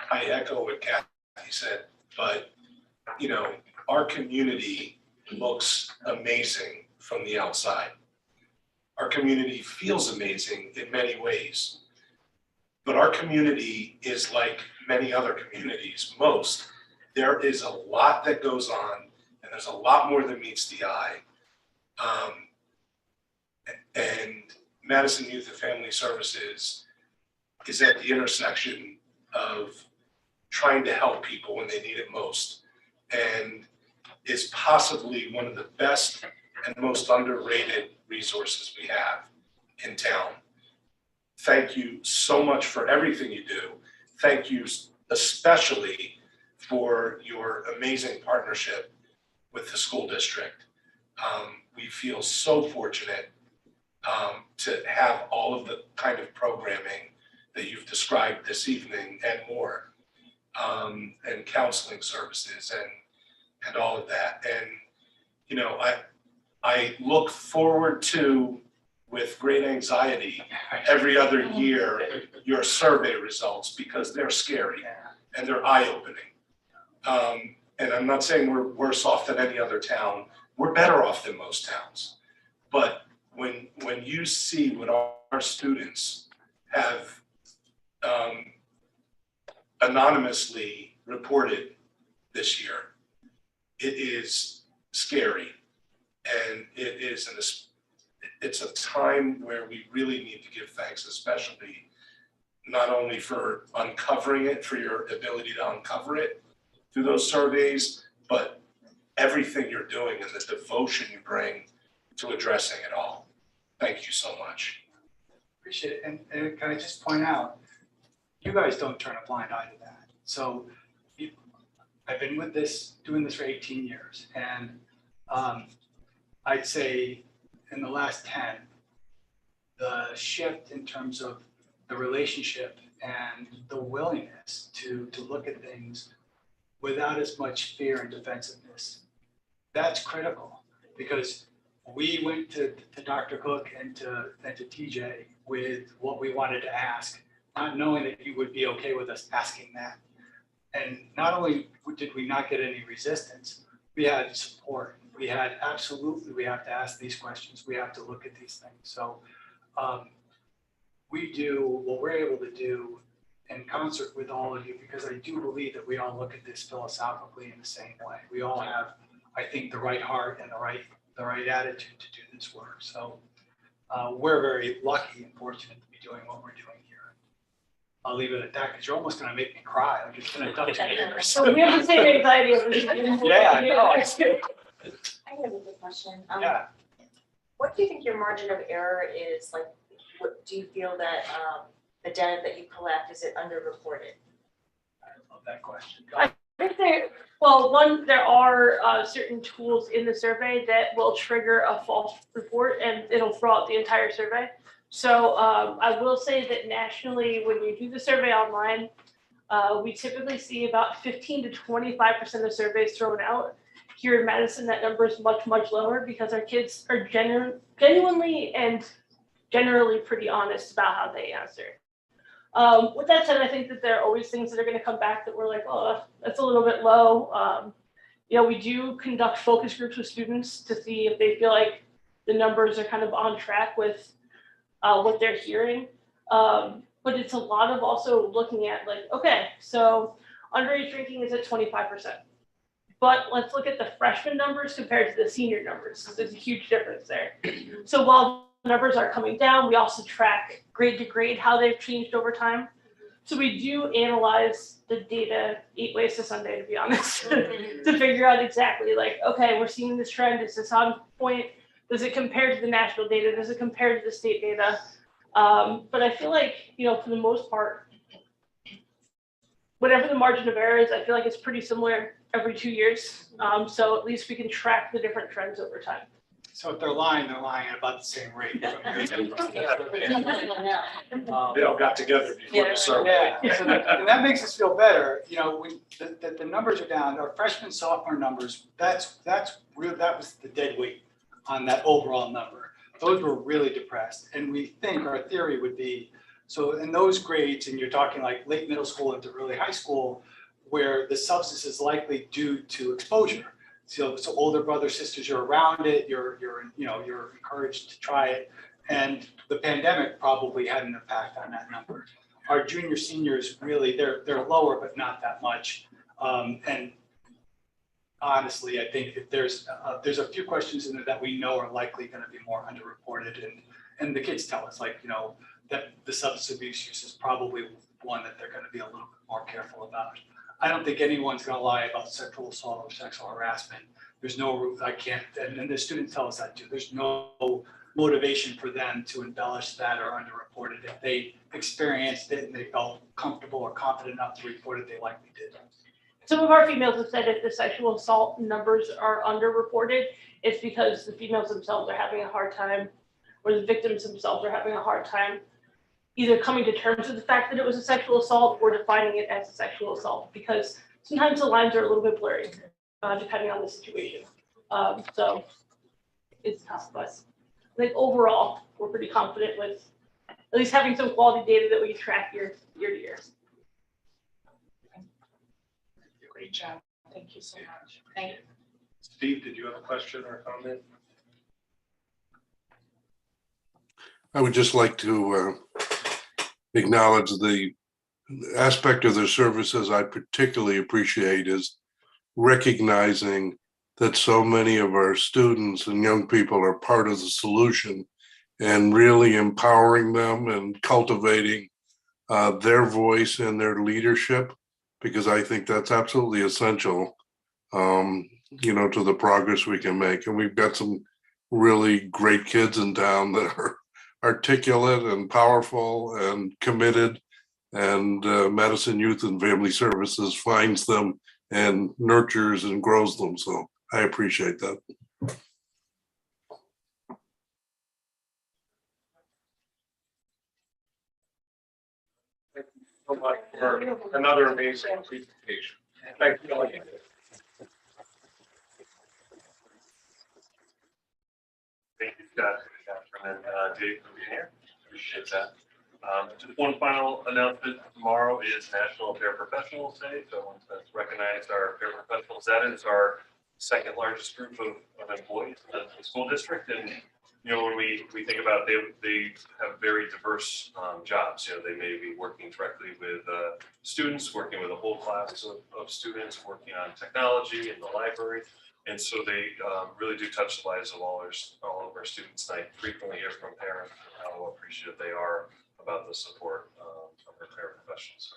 I echo what Kathy said, but our community looks amazing from the outside. Our community feels amazing in many ways, but our community is like many other communities. There is a lot that goes on, and there's a lot more than meets the eye. And Madison Youth and Family Services is at the intersection of trying to help people when they need it most, and is possibly one of the best and most underrated resources we have in town. Thank you so much for everything you do. Thank you especially for your amazing partnership with the school district. We feel so fortunate to have all of the kind of programming that you've described this evening and more, and counseling services and all of that. And, I look forward to, with great anxiety, every other year, your survey results, because they're scary and they're eye-opening. And I'm not saying we're worse off than any other town. We're better off than most towns. But when you see what our students have anonymously reported this year, it is scary. And it's a time where we really need to give thanks, especially not only for uncovering it, for your ability to uncover it through those surveys, but everything you're doing and the devotion you bring to addressing it all. Thank you so much. Appreciate it. And can I just point out, you guys don't turn a blind eye to that. So I've been doing this for 18 years. And I'd say in the last 10, the shift in terms of the relationship and the willingness to look at things without as much fear and defensiveness, that's critical, because we went to Dr. Cook and to TJ with what we wanted to ask, not knowing that you would be okay with us asking that. And not only did we not get any resistance, we had support. We had absolutely, we have to ask these questions. We have to look at these things. So we do what we're able to do in concert with all of you, because I do believe that we all look at this philosophically in the same way. We all have, I think, the right heart and the right attitude to do this work. So we're very lucky and fortunate to be doing what we're doing here. I'll leave it at that because you're almost going to make me cry. Like it's going to touch me. So we have the same anxiety as the Yeah, I know. I have a good question. Yeah. What do you think your margin of error is? Like, what do you feel that the data that you collect, is it underreported? I love that question. I think there are certain tools in the survey that will trigger a false report and it'll throw out the entire survey. So I will say that nationally, when you do the survey online, we typically see about 15 to 25% of surveys thrown out. Here in Madison, that number is much, much lower because our kids are genuinely and generally pretty honest about how they answer. With that said, I think that there are always things that are going to come back that we're like, oh, that's a little bit low. We do conduct focus groups with students to see if they feel like the numbers are kind of on track with what they're hearing. But it's a lot of also looking at like, okay, so underage drinking is at 25%. But let's look at the freshman numbers compared to the senior numbers. There's a huge difference there. So while numbers are coming down, we also track grade to grade how they've changed over time. So we do analyze the data 8 ways to Sunday, to be honest, to figure out exactly like, okay, we're seeing this trend. Is this on point? Does it compare to the national data? Does it compare to the state data? But I feel like, for the most part, whatever the margin of error is, I feel like it's pretty similar every 2 years. So at least we can track the different trends over time. So if they're lying at about the same rate. They all got together before the survey. Yeah, so and that makes us feel better, when the numbers are down, our freshman, sophomore numbers, that's real, that was the dead weight on that overall number. Those were really depressed. And we think our theory would be, so in those grades, and you're talking like late middle school into early high school, where the substance is likely due to exposure. So older brothers, sisters, you're around it, you're encouraged to try it. And the pandemic probably had an impact on that number. Our junior seniors really, they're lower, but not that much. And honestly, I think if there's a few questions in there that we know are likely going to be more underreported, and the kids tell us that the substance abuse use is probably one that they're going to be a little bit more careful about. I don't think anyone's going to lie about sexual assault or sexual harassment. There's no, I can't, and the students tell us that too. There's no motivation for them to embellish that or underreport it. If they experienced it and they felt comfortable or confident enough to report it, they likely did. Some of our females have said if the sexual assault numbers are underreported, it's because the females themselves are having a hard time, or the victims themselves are having a hard time either coming to terms with the fact that it was a sexual assault or defining it as a sexual assault, because sometimes the lines are a little bit blurry, depending on the situation. So it's tough, but I think overall, we're pretty confident with at least having some quality data that we can track year to year. Great job. Thank you so much. Thank you. Steve, did you have a question or a comment? I would just like to acknowledge the aspect of their services I particularly appreciate is recognizing that so many of our students and young people are part of the solution and really empowering them and cultivating their voice and their leadership, because I think that's absolutely essential, to the progress we can make. And we've got some really great kids in town that are articulate and powerful and committed, and Madison Youth and Family Services finds them and nurtures and grows them. So I appreciate that. Thank you so much for another amazing presentation. Thank you. Scott, Catherine, and Dave for being here. Appreciate that. Just one final announcement. Tomorrow is National Paraprofessionals Day, so I want to recognize our paraprofessionals. That is our second largest group of employees in the school district. And you know, when we think about they have very diverse jobs. You know, they may be working directly with students, working with a whole class of students, working on technology in the library. And so they really do touch the lives of all of our students. And I frequently hear from parents how appreciative they are about the support of our paraprofessionals.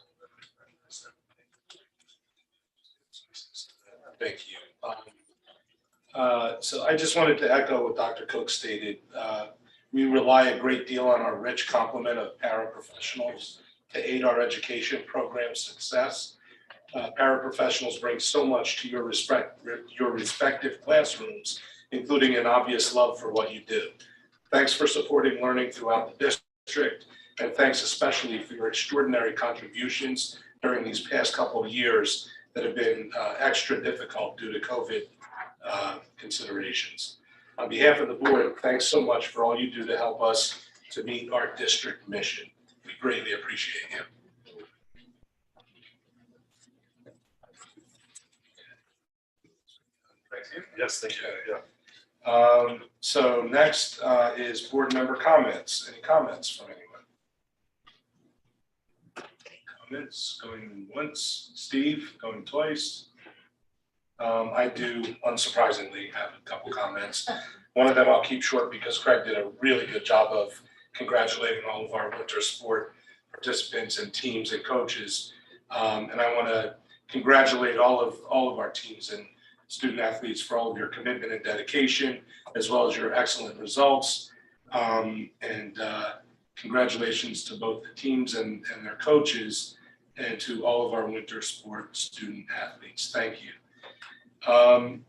Thank you. So I just wanted to echo what Dr. Cook stated. We rely a great deal on our rich complement of paraprofessionals to aid our education program success. Paraprofessionals bring so much to your respective classrooms, including an obvious love for what you do. Thanks for supporting learning throughout the district, and thanks especially for your extraordinary contributions during these past couple of years that have been extra difficult due to COVID considerations. On behalf of the board, thanks so much for all you do to help us to meet our district mission. We greatly appreciate you. Yes, thank you. Yeah. So next is board member comments. Any comments from anyone? Comments going once. Steve going twice. I do, unsurprisingly, have a couple comments. One of them I'll keep short because Craig did a really good job of congratulating all of our winter sport participants and teams and coaches. And I want to congratulate all of our teams and student athletes for all of your commitment and dedication, as well as your excellent results. And congratulations to both the teams and their coaches, and to all of our winter sport student athletes. Thank you. I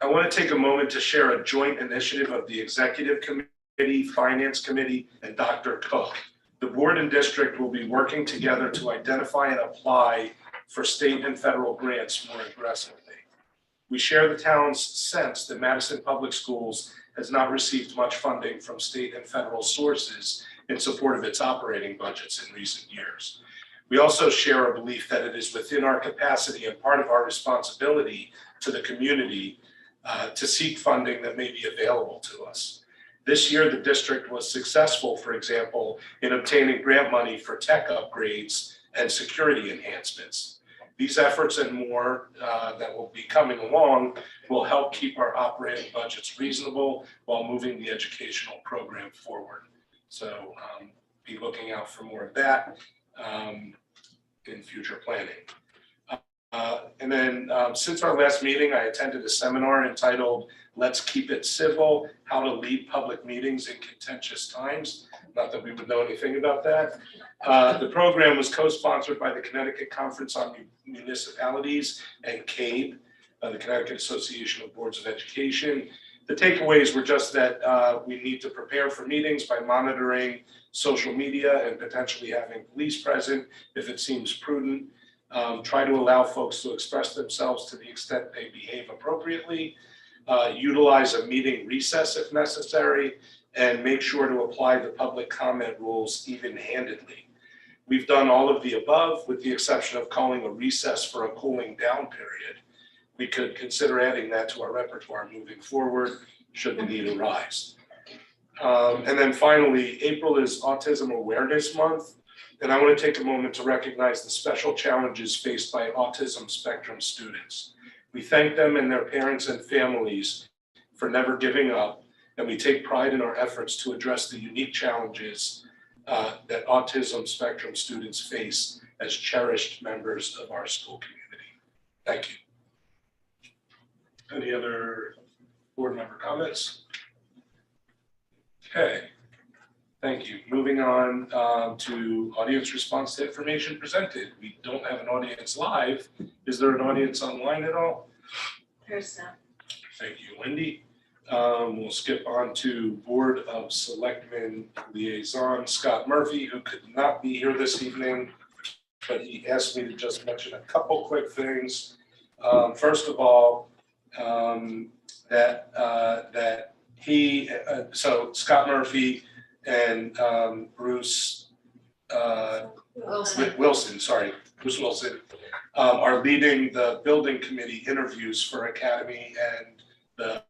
want to take a moment to share a joint initiative of the Executive Committee, Finance Committee, and Dr. Cook. The board and district will be working together to identify and apply for state and federal grants more aggressively. We share the town's sense that Madison Public Schools has not received much funding from state and federal sources in support of its operating budgets in recent years. We also share a belief that it is within our capacity and part of our responsibility to the community to seek funding that may be available to us. This year, the district was successful, for example, in obtaining grant money for tech upgrades and security enhancements. These efforts and more that will be coming along will help keep our operating budgets reasonable while moving the educational program forward. So be looking out for more of that in future planning. And then since our last meeting, I attended a seminar entitled "Let's Keep It Civil: How to Lead Public Meetings in Contentious Times." Not that we would know anything about that. The program was co-sponsored by the Connecticut Conference on Municipalities and CABE, the Connecticut Association of Boards of Education. The takeaways were just that we need to prepare for meetings by monitoring social media and potentially having police present if it seems prudent. Try to allow folks to express themselves to the extent they behave appropriately. Utilize a meeting recess if necessary, and make sure to apply the public comment rules even-handedly. We've done all of the above, with the exception of calling a recess for a cooling down period. We could consider adding that to our repertoire moving forward, should the need arise. And then finally, April is Autism Awareness Month, and I want to take a moment to recognize the special challenges faced by autism spectrum students. We thank them and their parents and families for never giving up, and we take pride in our efforts to address the unique challenges that autism spectrum students face as cherished members of our school community. Thank you. Any other board member comments? Okay, thank you. Moving on to audience response to information presented. We don't have an audience live. Is there an audience online at all? There's none. Thank you, Wendy. We'll skip on to Board of Selectmen Liaison Scott Murphy, who could not be here this evening, but he asked me to just mention a couple quick things. First of all, that So Scott Murphy and Bruce Wilson, Bruce Wilson, are leading the building committee interviews for Academy and the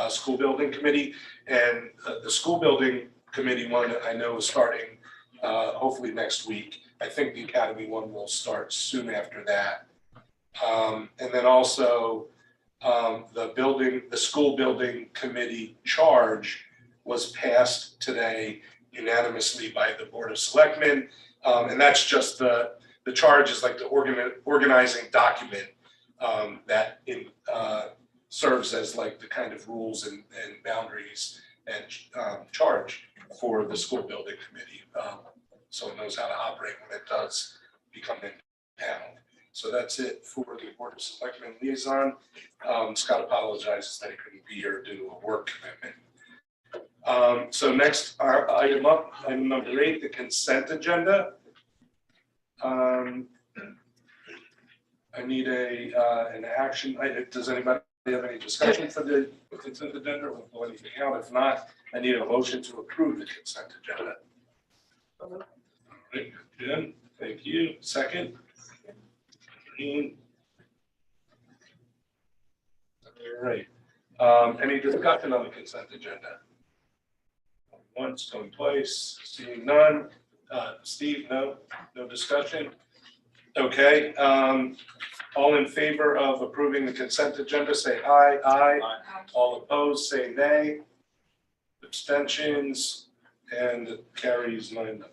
school building committee. And the school building committee one I know is starting hopefully next week. I think the Academy one will start soon after that. And then also the school building committee charge was passed today unanimously by the Board of Selectmen. And that's just the charge is like the organizing document that serves as like the kind of rules and boundaries and charge for the school building committee. So it knows how to operate when it does become impounded. So that's it for the Board of Selectmen liaison. Scott apologizes that he couldn't be here due to a work commitment. So next, our item number 8, the consent agenda. I need an action. Does anybody have any discussion for the consent agenda or pull anything out? If not, I need a motion to approve the consent agenda. All right, Jen, thank you. Second. All right. Any discussion on the consent agenda? Once, going twice, seeing none. Steve, no discussion. Okay. All in favor of approving the consent agenda, say aye. Aye. All opposed, say nay. Abstentions, and it carries 9-0.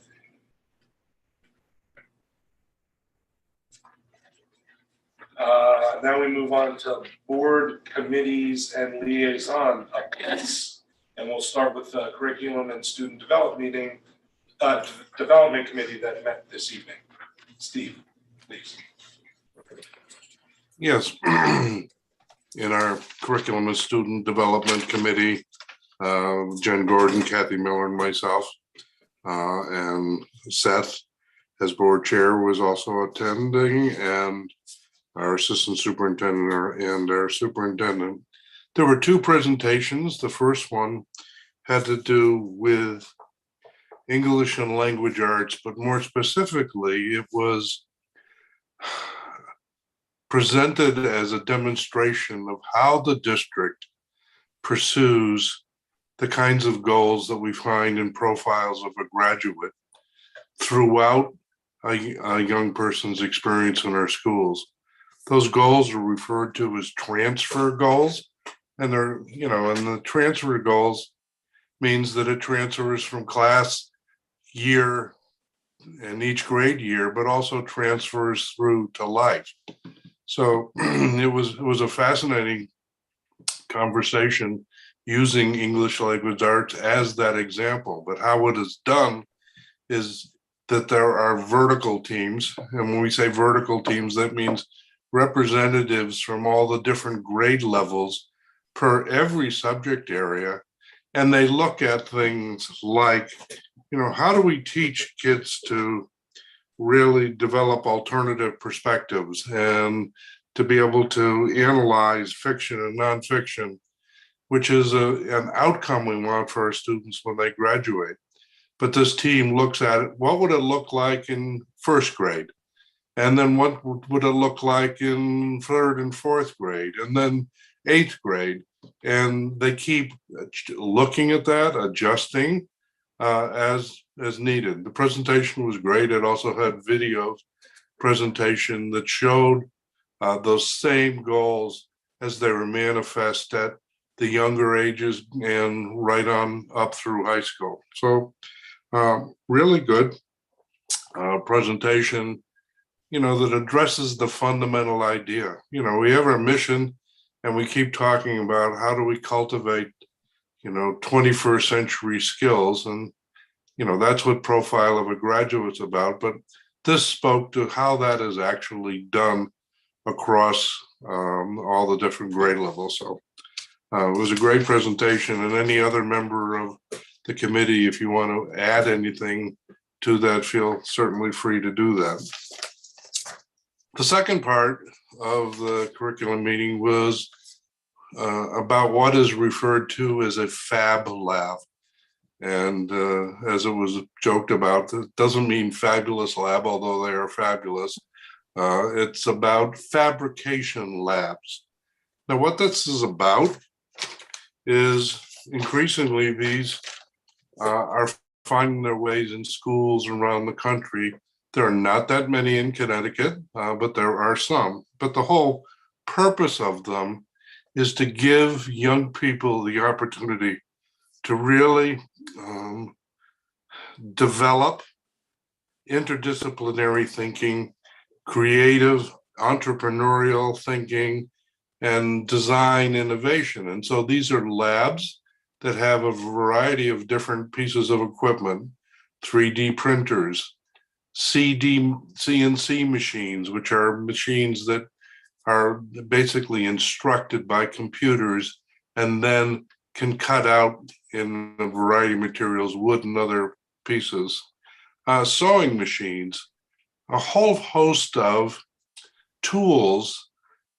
Now we move on to board committees and liaison updates. And we'll start with the curriculum and student development committee that met this evening. Steve, please. Yes. In our curriculum and student development committee, Jen Gordon, Kathy Miller, and myself, and Seth, as board chair, was also attending, and our assistant superintendent and our superintendent. There were 2 presentations. The first one had to do with English and language arts, but more specifically, it was presented as a demonstration of how the district pursues the kinds of goals that we find in profiles of a graduate throughout a young person's experience in our schools. Those goals are referred to as transfer goals, and they're, and the transfer goals means that it transfers from class year and each grade year, but also transfers through to life. So it was a fascinating conversation using English language arts as that example. But how it is done is that there are vertical teams, and when we say vertical teams, that means representatives from all the different grade levels per every subject area, and they look at things like, how do we teach kids to really develop alternative perspectives and to be able to analyze fiction and nonfiction, which is an outcome we want for our students when they graduate. But this team looks at it, what would it look like in first grade? And then what would it look like in 3rd and 4th grade, and then 8th grade? And they keep looking at that, adjusting as needed. The presentation was great. It also had video presentation that showed those same goals as they were manifest at the younger ages and right on up through high school. So really good presentation, that addresses the fundamental idea. We have our mission and we keep talking about how do we cultivate, 21st century skills. And, that's what Profile of a Graduate's about. But this spoke to how that is actually done across all the different grade levels. So it was a great presentation, and any other member of the committee, if you want to add anything to that, feel certainly free to do that. The second part of the curriculum meeting was about what is referred to as a Fab Lab. And as it was joked about, it doesn't mean fabulous lab, although they are fabulous. It's about Fabrication Labs. Now, what this is about is increasingly these are finding their ways in schools around the country. There are not that many in Connecticut, but there are some. But the whole purpose of them is to give young people the opportunity to really develop interdisciplinary thinking, creative, entrepreneurial thinking, and design innovation. And so these are labs that have a variety of different pieces of equipment, 3D printers, CNC machines, which are machines that are basically instructed by computers and then can cut out in a variety of materials, wood and other pieces, sewing machines, a whole host of tools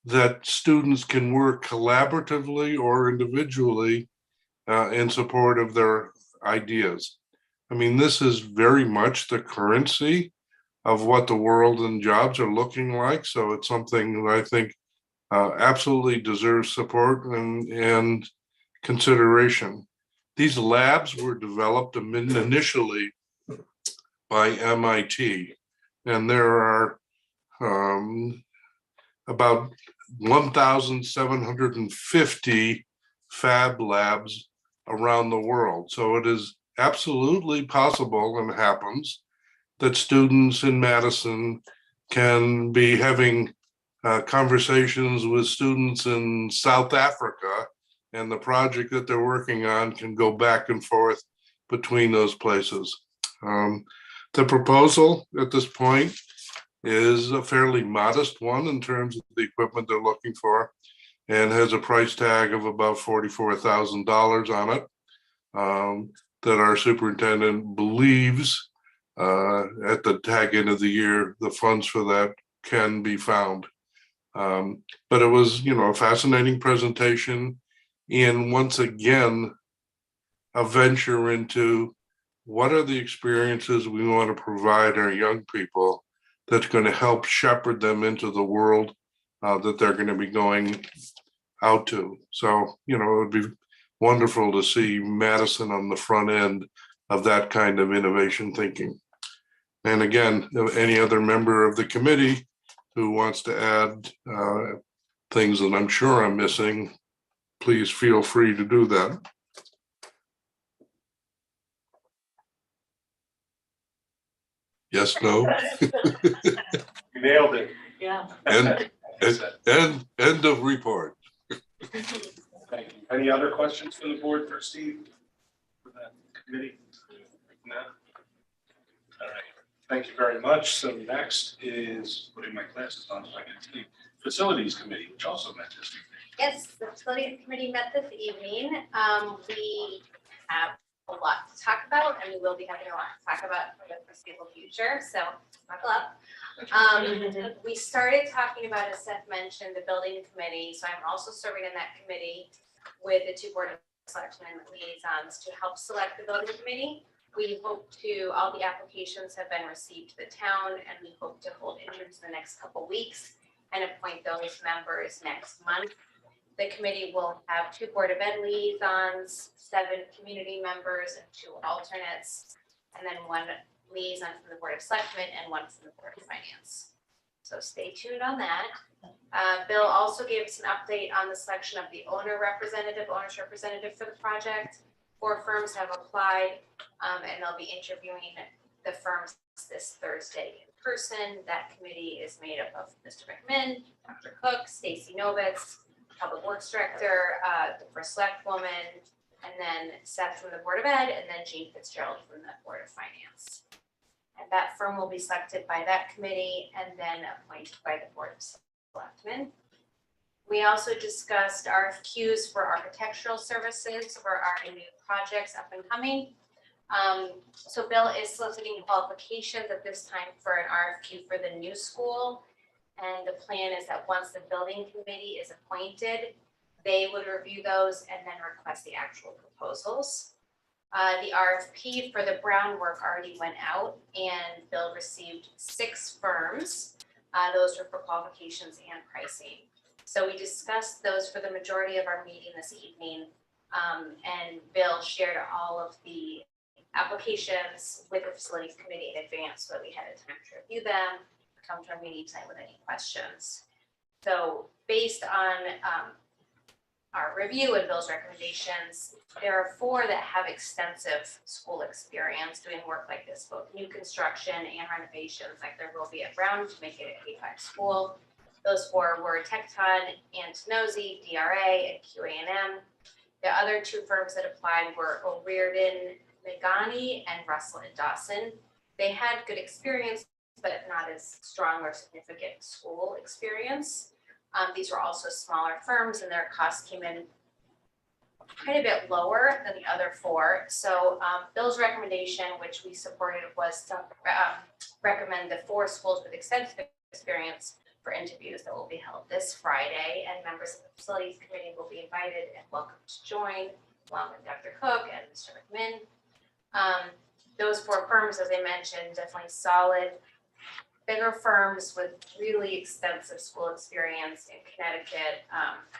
that students can work collaboratively or individually in support of their ideas. I mean, this is very much the currency of what the world and jobs are looking like. So it's something that I think absolutely deserves support and consideration. These labs were developed initially by MIT, and there are about 1,750 Fab Labs around the world. So it is absolutely possible, and happens, that students in Madison can be having conversations with students in South Africa, and the project that they're working on can go back and forth between those places. The proposal at this point is a fairly modest one in terms of the equipment they're looking for, and has a price tag of about $44,000 on it, that our superintendent believes at the tag end of the year, the funds for that can be found. But it was, a fascinating presentation, and once again, a venture into what are the experiences we want to provide our young people that's going to help shepherd them into the world that they're going to be going out to. So, it would be wonderful to see Madison on the front end of that kind of innovation thinking. And again, any other member of the committee who wants to add things that I'm sure I'm missing, please feel free to do that. Yes, no? You nailed it. Yeah. End of report. Thank you. Any other questions from the board for Steve? For that committee? No? All right. Thank you very much. So next is putting my glasses on so I can see Facilities Committee, which also met this evening. Yes, the Facilities Committee met this evening. We have a lot to talk about, and we will be having a lot to talk about for the foreseeable future, so buckle up. We started talking about, as Seth mentioned, the building committee, so I'm also serving in that committee with the 2 board of selectmen liaisons to help select the building committee. We hope to, all the applications have been received to the town, and we hope to hold interviews in the next couple weeks and appoint those members next month. The committee will have 2 Board of Ed liaisons, 7 community members, and 2 alternates, and then 1 liaison from the Board of Selectmen and 1 from the Board of Finance. So stay tuned on that. Bill also gave us an update on the selection of the ownership representative for the project. 4 firms have applied, and they'll be interviewing the firms this Thursday in person. That committee is made up of Mr. McMinn, Dr. Cook, Stacy Novitz, Public Works Director, the first select woman, and then Seth from the Board of Ed, and then Jean Fitzgerald from the Board of Finance. And that firm will be selected by that committee and then appointed by the Board of Selectmen. We also discussed RFQs for architectural services for our new projects up and coming. So Bill is soliciting qualifications at this time for an RFQ for the new school. And the plan is that once the building committee is appointed, They would review those and then request the actual proposals. The RFP for the Brown work already went out and Bill received 6 firms. Those were for qualifications and pricing. So we discussed those for the majority of our meeting this evening. And Bill shared all of the applications with the facilities committee in advance so that we had a time to review them, come to our meeting tonight with any questions. So based on our review and Bill's recommendations, there are 4 that have extensive school experience doing work like this, both new construction and renovations, like there will be at Brown to make it a K-5 school. Those 4 were Tecton, Antonozzi, DRA, and QA&M. The other 2 firms that applied were O'Riordan, Megani, and Russell and Dawson. They had good experience, but not as strong or significant school experience. These were also smaller firms and their costs came in quite a bit lower than the other 4. So Bill's recommendation, which we supported, was to recommend the 4 schools with extensive experience for interviews that will be held this Friday, and members of the facilities committee will be invited and welcome to join, along with Dr. Cook and Mr. McMinn. Those 4 firms, as I mentioned, definitely solid, bigger firms with really extensive school experience in Connecticut.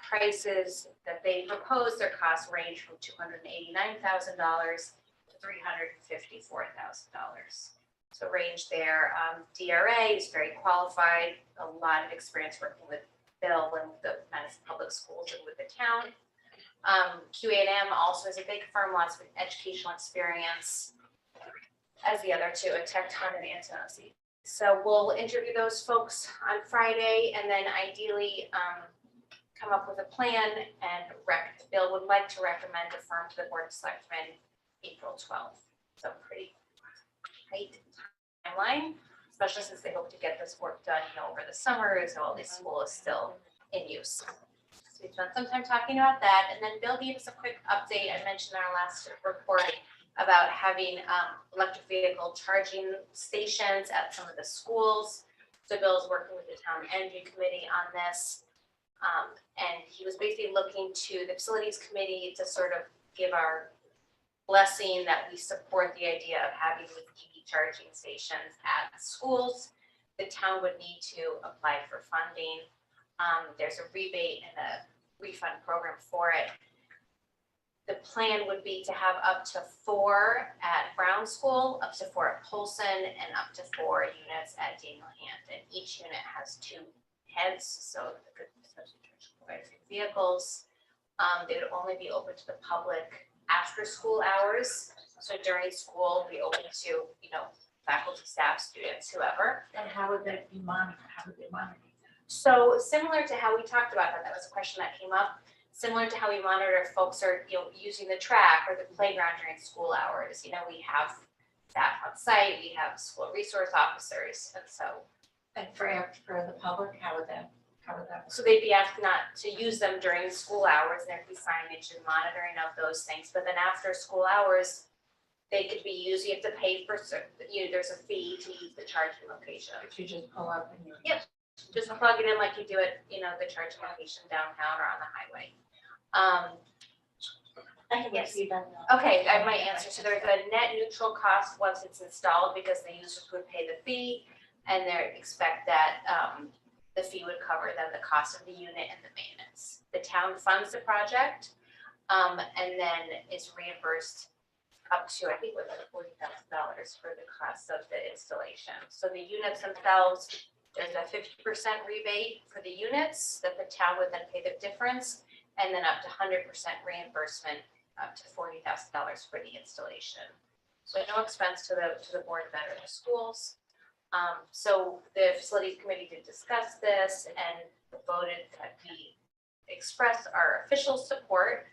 Prices that they proposed, their costs range from $289,000 to $354,000. So range there. DRA is very qualified, a lot of experience working with Bill and the Madison Public Schools and with the town. QA&M also is a big firm, lots of educational experience, as the other 2, a Tecton and Antonozzi. So we'll interview those folks on Friday and then ideally come up with a plan, and Bill would like to recommend a firm to the Board of Selectmen April 12th. So pretty tight timeline, especially since they hope to get this work done, over the summer as all this school is still in use. So we spent some time talking about that, and then Bill gave us a quick update. I mentioned in our last report about having electric vehicle charging stations at some of the schools. So Bill's working with the town energy committee on this. And he was basically looking to the facilities committee to sort of give our blessing that we support the idea of having these EV charging stations at schools. The town would need to apply for funding. There's a rebate and a refund program for it. The plan would be to have up to 4 at Brown School, up to 4 at Polson, and up to 4 units at Daniel Hand. And each unit has 2 heads, so the good vehicles. They would only be open to the public after school hours. So during school, we open to, faculty, staff, students, whoever. And how would that be monitored? How would they monitor that? So similar to how we talked about that was a question that came up. Similar to how we monitor if folks are, using the track or the playground during school hours. We have staff on site, we have school resource officers, and so. And for the public, how would that work? So they'd be asked not to use them during school hours, and there'd be signage and monitoring of those things. But then after school hours, they could be used. You have to pay for, there's a fee to use the charging location. If you just pull up and you. Yep. Just plug it in like you do at, the charging location downtown or on the highway. Yes. Okay, I have my answer. So there's a net neutral cost once it's installed because the users would pay the fee, and they expect that the fee would cover then the cost of the unit and the maintenance. The town funds the project, and then is reimbursed up to, I think, it was like $40,000 for the cost of the installation. So the units themselves, there's a 50% rebate for the units that the town would then pay the difference, and then up to 100% reimbursement up to $40,000 for the installation. So no expense to the Board of Veterans Schools. So the facilities committee did discuss this and voted that we express our official support.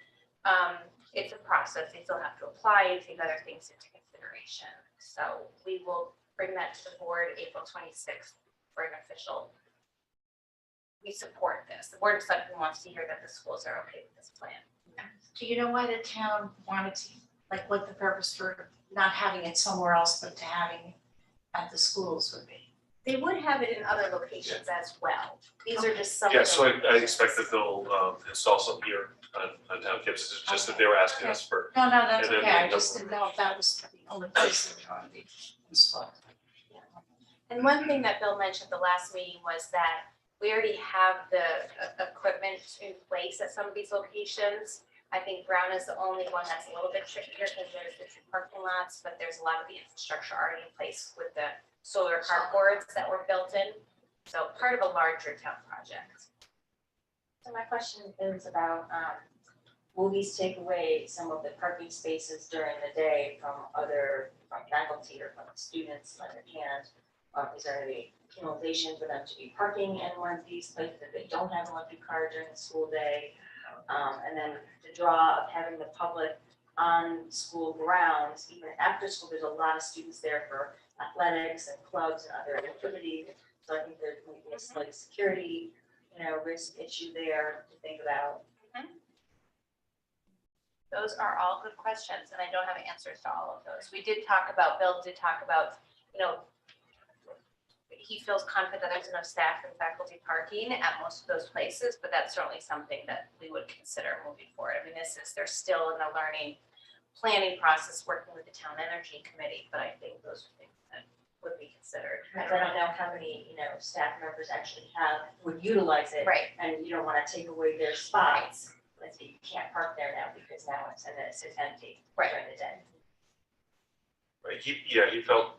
It's a process. They still have to apply and take other things into consideration. So we will bring that to the board April 26th for an official. We support this. The Board of Selectmen wants to hear that the schools are okay with this plan. Do you know why the town wanted to, what the purpose for not having it somewhere else but to having it at the schools would be? They would have it in other locations as well. These are just some of the. Yeah, so I locations. expect that they'll install some here on town campus. It's just that they were asking us for. No, that's And then okay, I the just didn't know if that was the only place that would be useful. And one thing that Bill mentioned at the last meeting was that we already have the equipment in place at some of these locations. I think Brown is the only one that's a little bit trickier because there's the two parking lots, but there's a lot of the infrastructure already in place with the solar carports that were built in. So part of a larger town project. So my question is about, will these take away some of the parking spaces during the day from faculty or from students like they can? Is there any penalization for them to be parking in one of these places if they don't have an electric car during the school day? And then the draw of having the public on school grounds, even after school, there's a lot of students there for athletics and clubs and other activities. So I think there's maybe a slight security, risk issue there to think about. Those are all good questions, and I don't have answers to all of those. Bill did talk about, he feels confident that there's enough staff and faculty parking at most of those places, but that's certainly something that we would consider moving forward. I mean, they're still in the learning planning process, working with the town energy committee, but I think those are things that would be considered. Because I don't know how many, staff members actually would utilize it. Right. And you don't want to take away their spots. Let's say you can't park there now because now it's empty during the day. Right, he felt,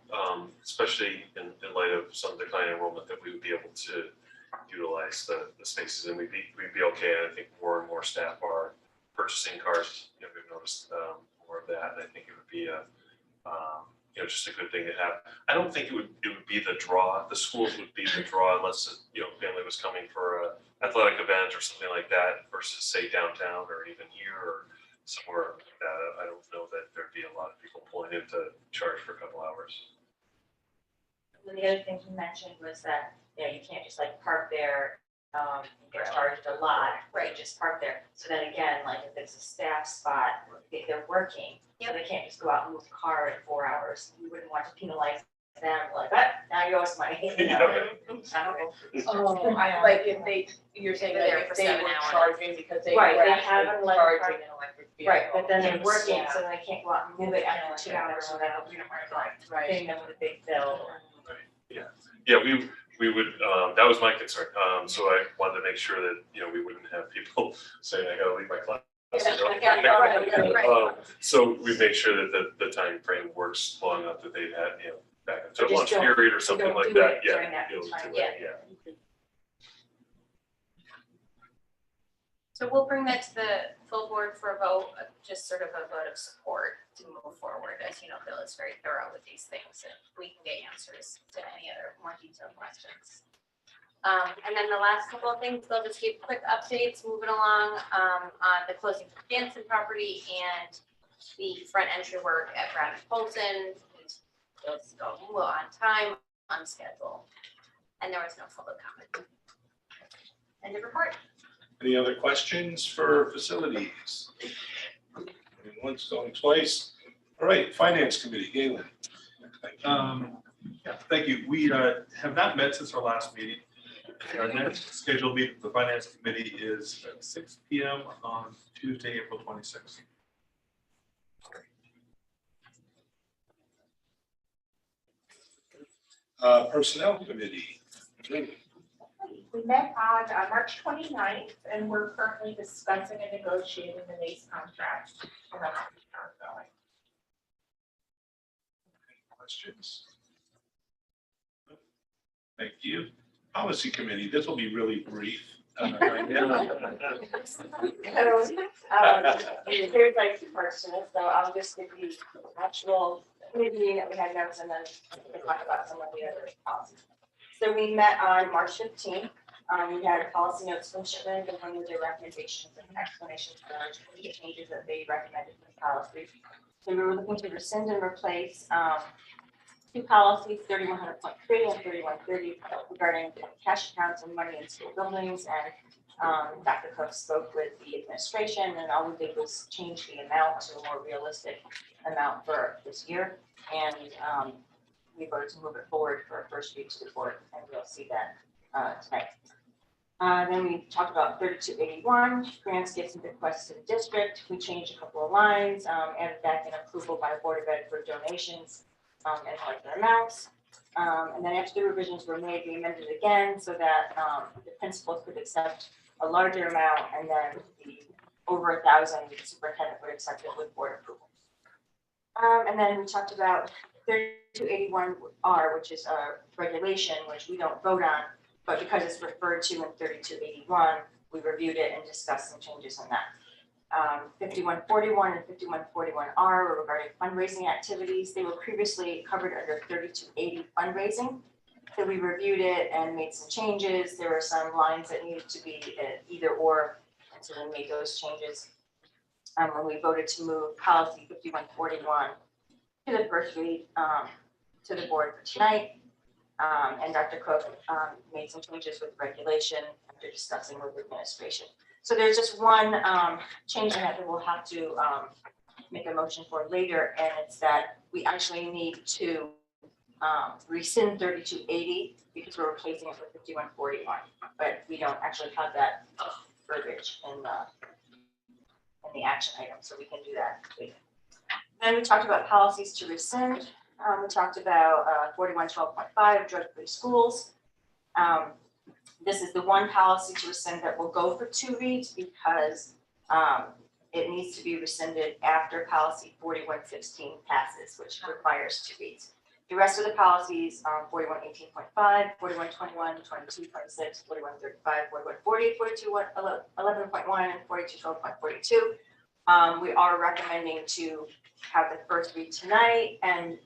especially in light of some decline in enrollment, that we would be able to utilize the spaces and we'd be okay. And I think more and more staff are purchasing cars. We've noticed more of that. And I think it would be just a good thing to have. I don't think it would be the draw. The schools would be the draw unless family was coming for a athletic event or something like that versus say downtown or even here or somewhere like that. I don't know that there'd be a lot of people pulling in to charge for a couple hours. And the other thing he mentioned was that, you can't just park there, and get charged a lot, right, just park there. So then again, if it's a staff spot, if they're working, so they can't just go out and move the car in 4 hours. We wouldn't want to penalize them, now you owe us money, Oh, Like if you're saying They're there that for if they 7 were hours. charging because they Right, were they have actually an electric charging an electric vehicle. Right, but then they're working, Yeah. so they can't go out and move it after 2 hours, so that we don't want to paying them with a big bill. Yeah, we would, that was my concern. So I wanted to make sure that, we wouldn't have people saying, I gotta leave my class. So we make sure that the time frame works long enough that they've had, back into Just lunch don't- period or something don't like do that, it during that be able to time, do it, yeah. So we'll bring that to the full board for a vote, just sort of a vote of support to move forward. As you know, Bill is very thorough with these things and we can get answers to any other more detailed questions. And then the last couple of things, they'll just give quick updates, moving along on the closing for Jansen property and the front entry work at Brown and Polson. Those go on time, on schedule, and there was no public comment. End of report. Any other questions for facilities? Going once, going twice. All right, Finance Committee, Galen. Thank you. We have not met since our last meeting. Our next scheduled meeting for the Finance Committee is at 6 p.m. on Tuesday, April 26th. Personnel Committee. We met on March 29th, and we're currently discussing and negotiating the base contract. And that's ongoing. Questions? Thank you. Policy Committee, this will be really brief. Here's like personal, so I'll just give you actual meeting that we had notes and then we talk about some of the other policies. So we met on March 15th. We had policy notes from Shipman, and with their recommendations and explanations for the changes that they recommended in the policy. So we were looking to rescind and replace two policies, 3100.3 and 3130, regarding cash accounts and money in school buildings. And Dr. Cook spoke with the administration, and all we did was change the amount to a more realistic amount for this year. And we voted to move it forward for a first read to the board, and we'll see that tonight. Then we talked about 3281, grants, gifts, and bequests to the district. We changed a couple of lines, added back in approval by Board of Ed for donations and larger amounts. And then after the revisions were made, we amended it again so that the principals could accept a larger amount, and then the over 1,000, the superintendent would accept it with board approval. And then we talked about 3281R, which is a regulation, which we don't vote on, but because it's referred to in 3281, we reviewed it and discussed some changes on that. 5141 and 5141R were regarding fundraising activities. They were previously covered under 3280 fundraising. So we reviewed it and made some changes. There were some lines that needed to be either or, and so we made those changes. When we voted to move policy 5141 to the first read to the board for tonight. And Dr. Cook made some changes with regulation after discussing with administration. So there's just one change in that we'll have to make a motion for later, and it's that we actually need to rescind 3280 because we're replacing it with 5141, but we don't actually have that verbiage in the action item, so we can do that later. Then we talked about policies to rescind. We talked about 4112.5, drug-free schools. This is the one policy to rescind that will go for 2 reads because it needs to be rescinded after policy 4116 passes, which requires 2 reads. The rest of the policies, 4118.5, 4121, 22, 26, 4135, 4140, 4211.1, and 4212.42. We are recommending to have the first read tonight and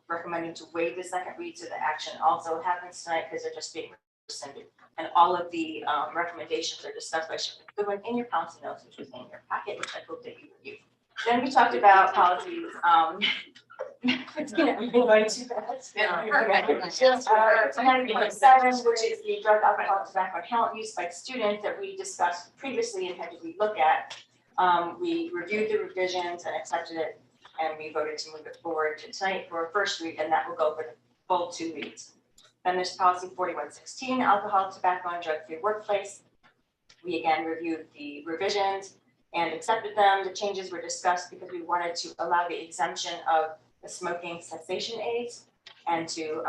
recommending to waive the second read so the action also happens tonight because they're just being rescinded. And all of the recommendations are discussed by Superintendent Goodwin in your policy notes, which is in your packet, which I hope that you review. Then we talked about policies. Going too fast. 9.7, which is the drug, alcohol, tobacco, and talent use by students that we discussed previously and had to relook at. We reviewed the revisions and accepted it, and we voted to move it forward to tonight for a first read, and that will go for the full 2 reads. Then there's policy 4116, alcohol, tobacco, and drug-free workplace. We again reviewed the revisions and accepted them. The changes were discussed because we wanted to allow the exemption of the smoking cessation aids and to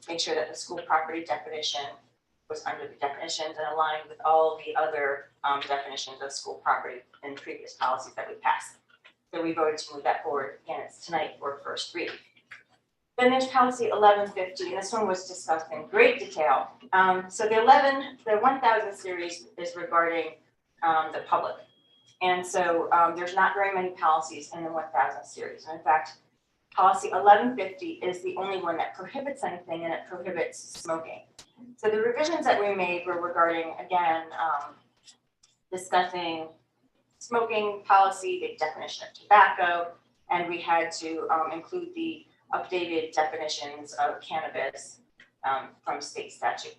make sure that the school property definition was under the definitions and aligned with all the other definitions of school property in previous policies that we passed. So we voted to move that forward, and it's tonight for first read. Then there's policy 1150, and this one was discussed in great detail. So the 1000 series is regarding the public. And so there's not very many policies in the 1000 series. And in fact, policy 1150 is the only one that prohibits anything, and it prohibits smoking. So the revisions that we made were regarding, again, discussing smoking policy, the definition of tobacco, and we had to include the updated definitions of cannabis from state statute.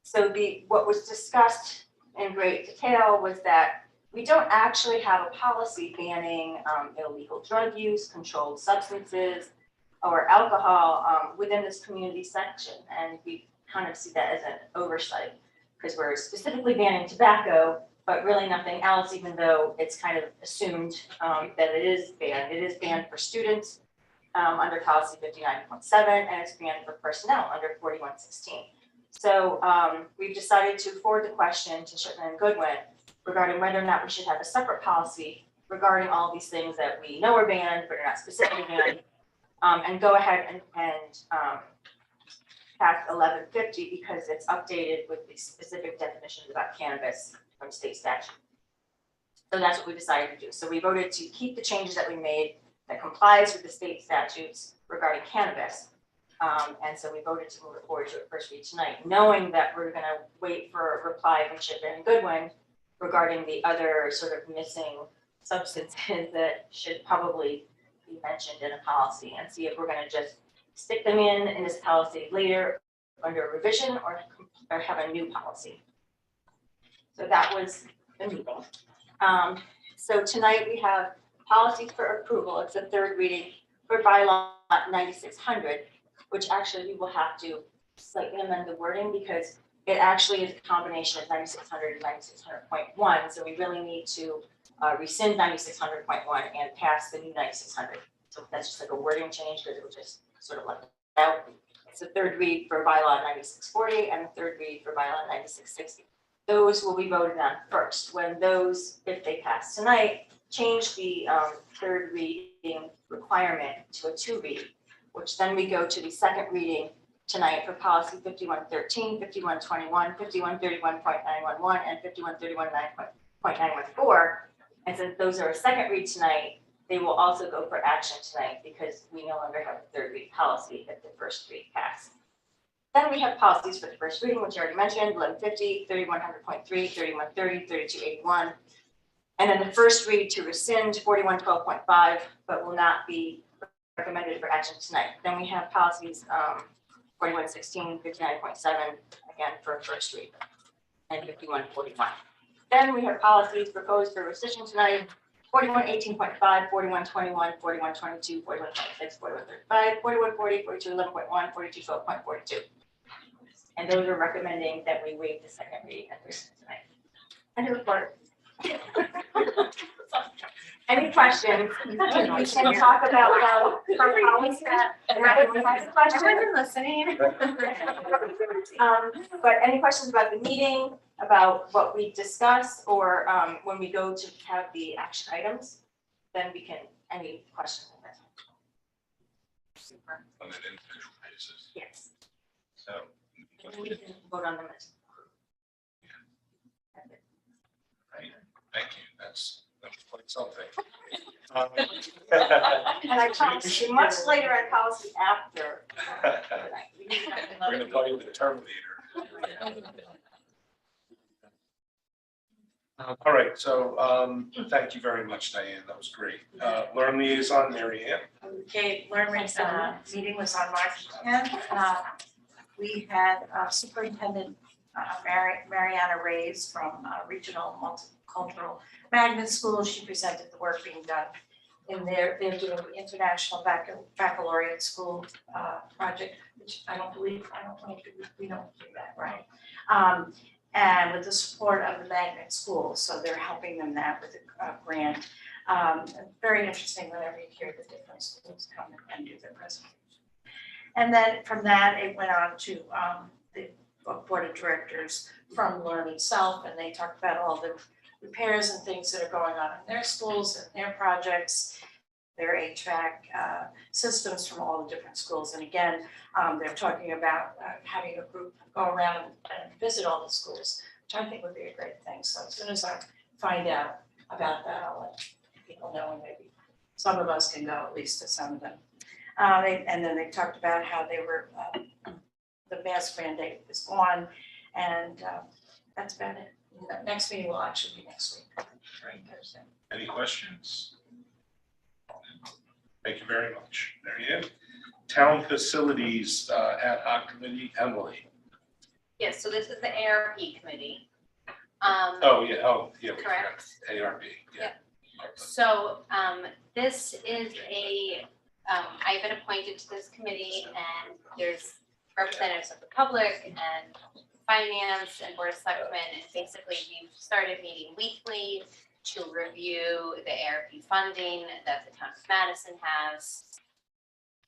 So what was discussed in great detail was that we don't actually have a policy banning illegal drug use, controlled substances, or alcohol within this community section. And we kind of see that as an oversight because we're specifically banning tobacco, but really nothing else, even though it's kind of assumed that it is banned. It is banned for students under policy 59.7, and it's banned for personnel under 4116. So we've decided to forward the question to Superintendent Goodwin regarding whether or not we should have a separate policy regarding all these things that we know are banned, but are not specifically banned, and go ahead and pass 1150 because it's updated with the specific definitions about cannabis from state statute. So that's what we decided to do. So we voted to keep the changes that we made that complies with the state statutes regarding cannabis. And so we voted to move it forward to a first read tonight, knowing that we're going to wait for a reply from Superintendent Goodwin regarding the other sort of missing substances that should probably be mentioned in a policy, and see if we're going to just stick them in this policy later under a revision or have a new policy. So that was the meeting. So tonight we have policies for approval. It's the third reading for bylaw 9600. which actually we will have to slightly amend the wording because it actually is a combination of 9600 and 9600.1. So we really need to rescind 9600.1 and pass the new 9600. So that's just like a wording change because it was just sort of left out. It's a third read for bylaw 9640 and a third read for bylaw 9660. Those will be voted on first. When those, if they pass tonight, change the third reading requirement to a 2 read, which then we go to the second reading tonight for policy 5113, 5121, 5131.911, and 5131.914. And since those are a second read tonight, they will also go for action tonight because we no longer have a third read policy if the first read passed. Then we have policies for the first reading, which I already mentioned, 1150, 3100.3, 3130, 3281. And then the first read to rescind 4112.5, but will not be recommended for action tonight. Then we have policies 4116, 59.7, again for first read, and 5141. Then we have policies proposed for rescission tonight, 4118.5, 4121, 4122, 4126, 4135, 4140, 4211.1, 4212.42. And those are recommending that we waive the second reading and rescind tonight. And the report. Any questions? We can talk about policy. I've listening. But any questions about the meeting, about what we discussed, or when we go to have the action items, then we can, any questions on that? Super, On an individual basis. yes. So. And we can vote on them as. Right, thank you, that's quite something. And I promise you, much later on policy after. We're gonna call you the Terminator. All right, so thank you very much, Diane, that was great. Learn liaison, Marianna. Okay, learning meeting was on March 10th. We had Superintendent Marianna Reyes from Regional Multicultural Magnet School. She presented the work being done in they're doing the International Baccalaureate School project, which I don't believe we don't do that, right? And with the support of the magnet school, so they're helping them that with a grant. Very interesting whenever you hear the different schools come and do their presentation. And then from that, it went on to the board of directors from Learn itself, and they talked about all the repairs and things that are going on in their schools and their projects, their HVAC systems from all the different schools. And again, they're talking about having a group go around and visit all the schools, which I think would be a great thing. So as soon as I find out about that, I'll let people know, and maybe some of us can go at least to some of them. And then they talked about how they were, the mask mandate is gone, and that's about it. The next meeting will actually be next week, right, Thursday. Any questions? Thank you very much, Marianne. Town Facilities Ad Hoc Committee, Emily. Yes, so this is the ARP committee. Oh, yeah, Correct. ARB, yeah. So this is I've been appointed to this committee, and there's representatives of the public and finance and board of selectmen, and basically we've started meeting weekly to review the ARP funding that the town of Madison has.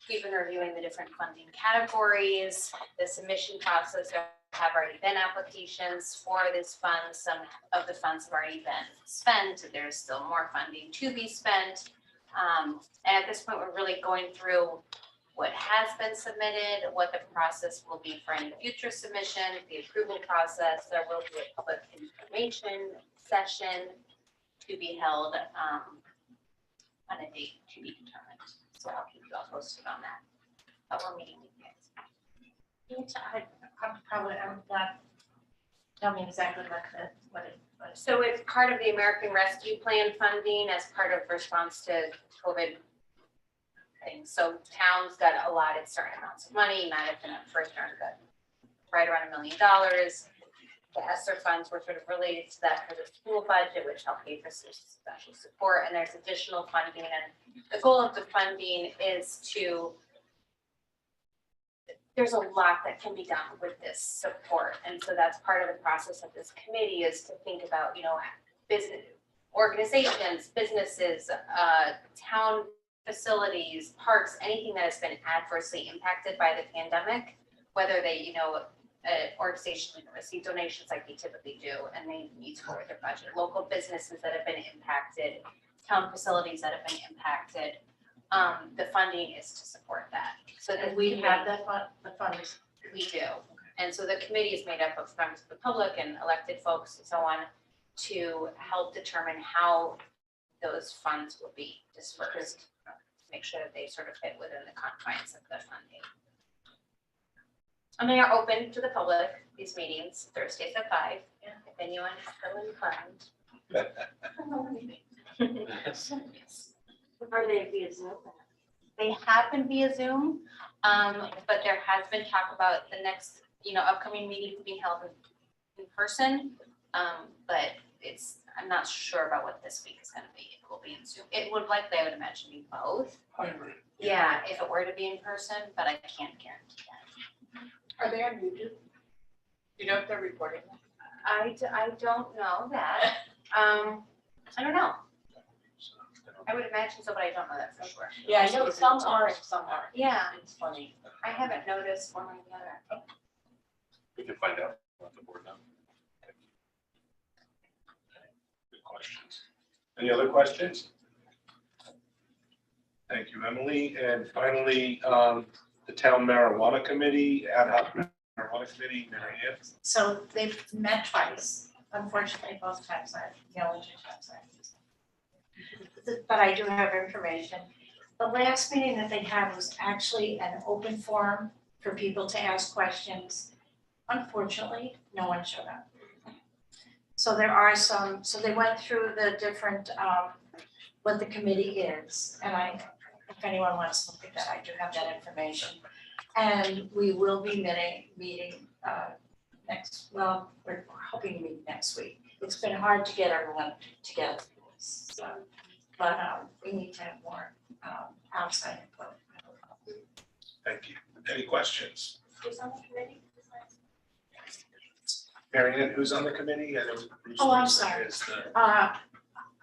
We've been reviewing the different funding categories. The submission process, there have already been applications for this fund. Some of the funds have already been spent. There's still more funding to be spent. And at this point, we're really going through what has been submitted, what the process will be for any future submission, the approval process. There will be a public information session to be held on a date to be determined. So I'll keep you all posted on that. But we're meeting with you guys. I'm not, tell me exactly what it was. So it's part of the American Rescue Plan funding as part of response to COVID things. So towns got allotted certain amounts of money. Madison at first round got right around $1 million. The ESSER funds were sort of related to that for the school budget, which helped pay for some special support. And there's additional funding. And the goal of the funding is to there's a lot that can be done with this support. And so that's part of the process of this committee is to think about, business, organizations, businesses, town facilities, parks, anything that has been adversely impacted by the pandemic, whether they, an organization receive donations like they typically do, and they need to lower their budget, local businesses that have been impacted, town facilities that have been impacted. The funding is to support that. So that We have that fund, the funds. we do. And so the committee is made up of members of the public and elected folks and so on to help determine how those funds will be dispersed. To make sure that they sort of fit within the confines of the funding. And they are open to the public, these meetings, Thursdays at 5, if anyone is still inclined. Are they via Zoom? They have been via Zoom, but there has been talk about the next, upcoming meeting being held in person. But I'm not sure about what this week is gonna be. It will be in Zoom. It would likely, I would imagine, be both. Hybrid. Yeah, if it were to be in person, but I can't guarantee that. Are they on YouTube? Do you know if they're recording? I don't know that. I don't know. I would imagine so, but I don't know that for sure. Yeah, I know some are and some aren't. Yeah, It's funny. I haven't noticed one or the other. We can find out what the board knows. Good questions. Any other questions? Thank you, Emily. And finally, the Town Marijuana Committee, Ad hoc Marijuana Committee, Marianna. So they've met twice. Unfortunately, both times the only 2 times but I do have information. The last meeting that they had was actually an open forum for people to ask questions. Unfortunately, no one showed up. So there are so they went through the different, what the committee is. And if anyone wants to look at that, I do have that information. And we will be meeting we're hoping to meet next week. It's been hard to get everyone together. So, but we need to have more outside input. Thank you. Any questions? Who's on the committee? Marianne, who's on the committee? I know Bruce Oh, I'm Wilson sorry. is the-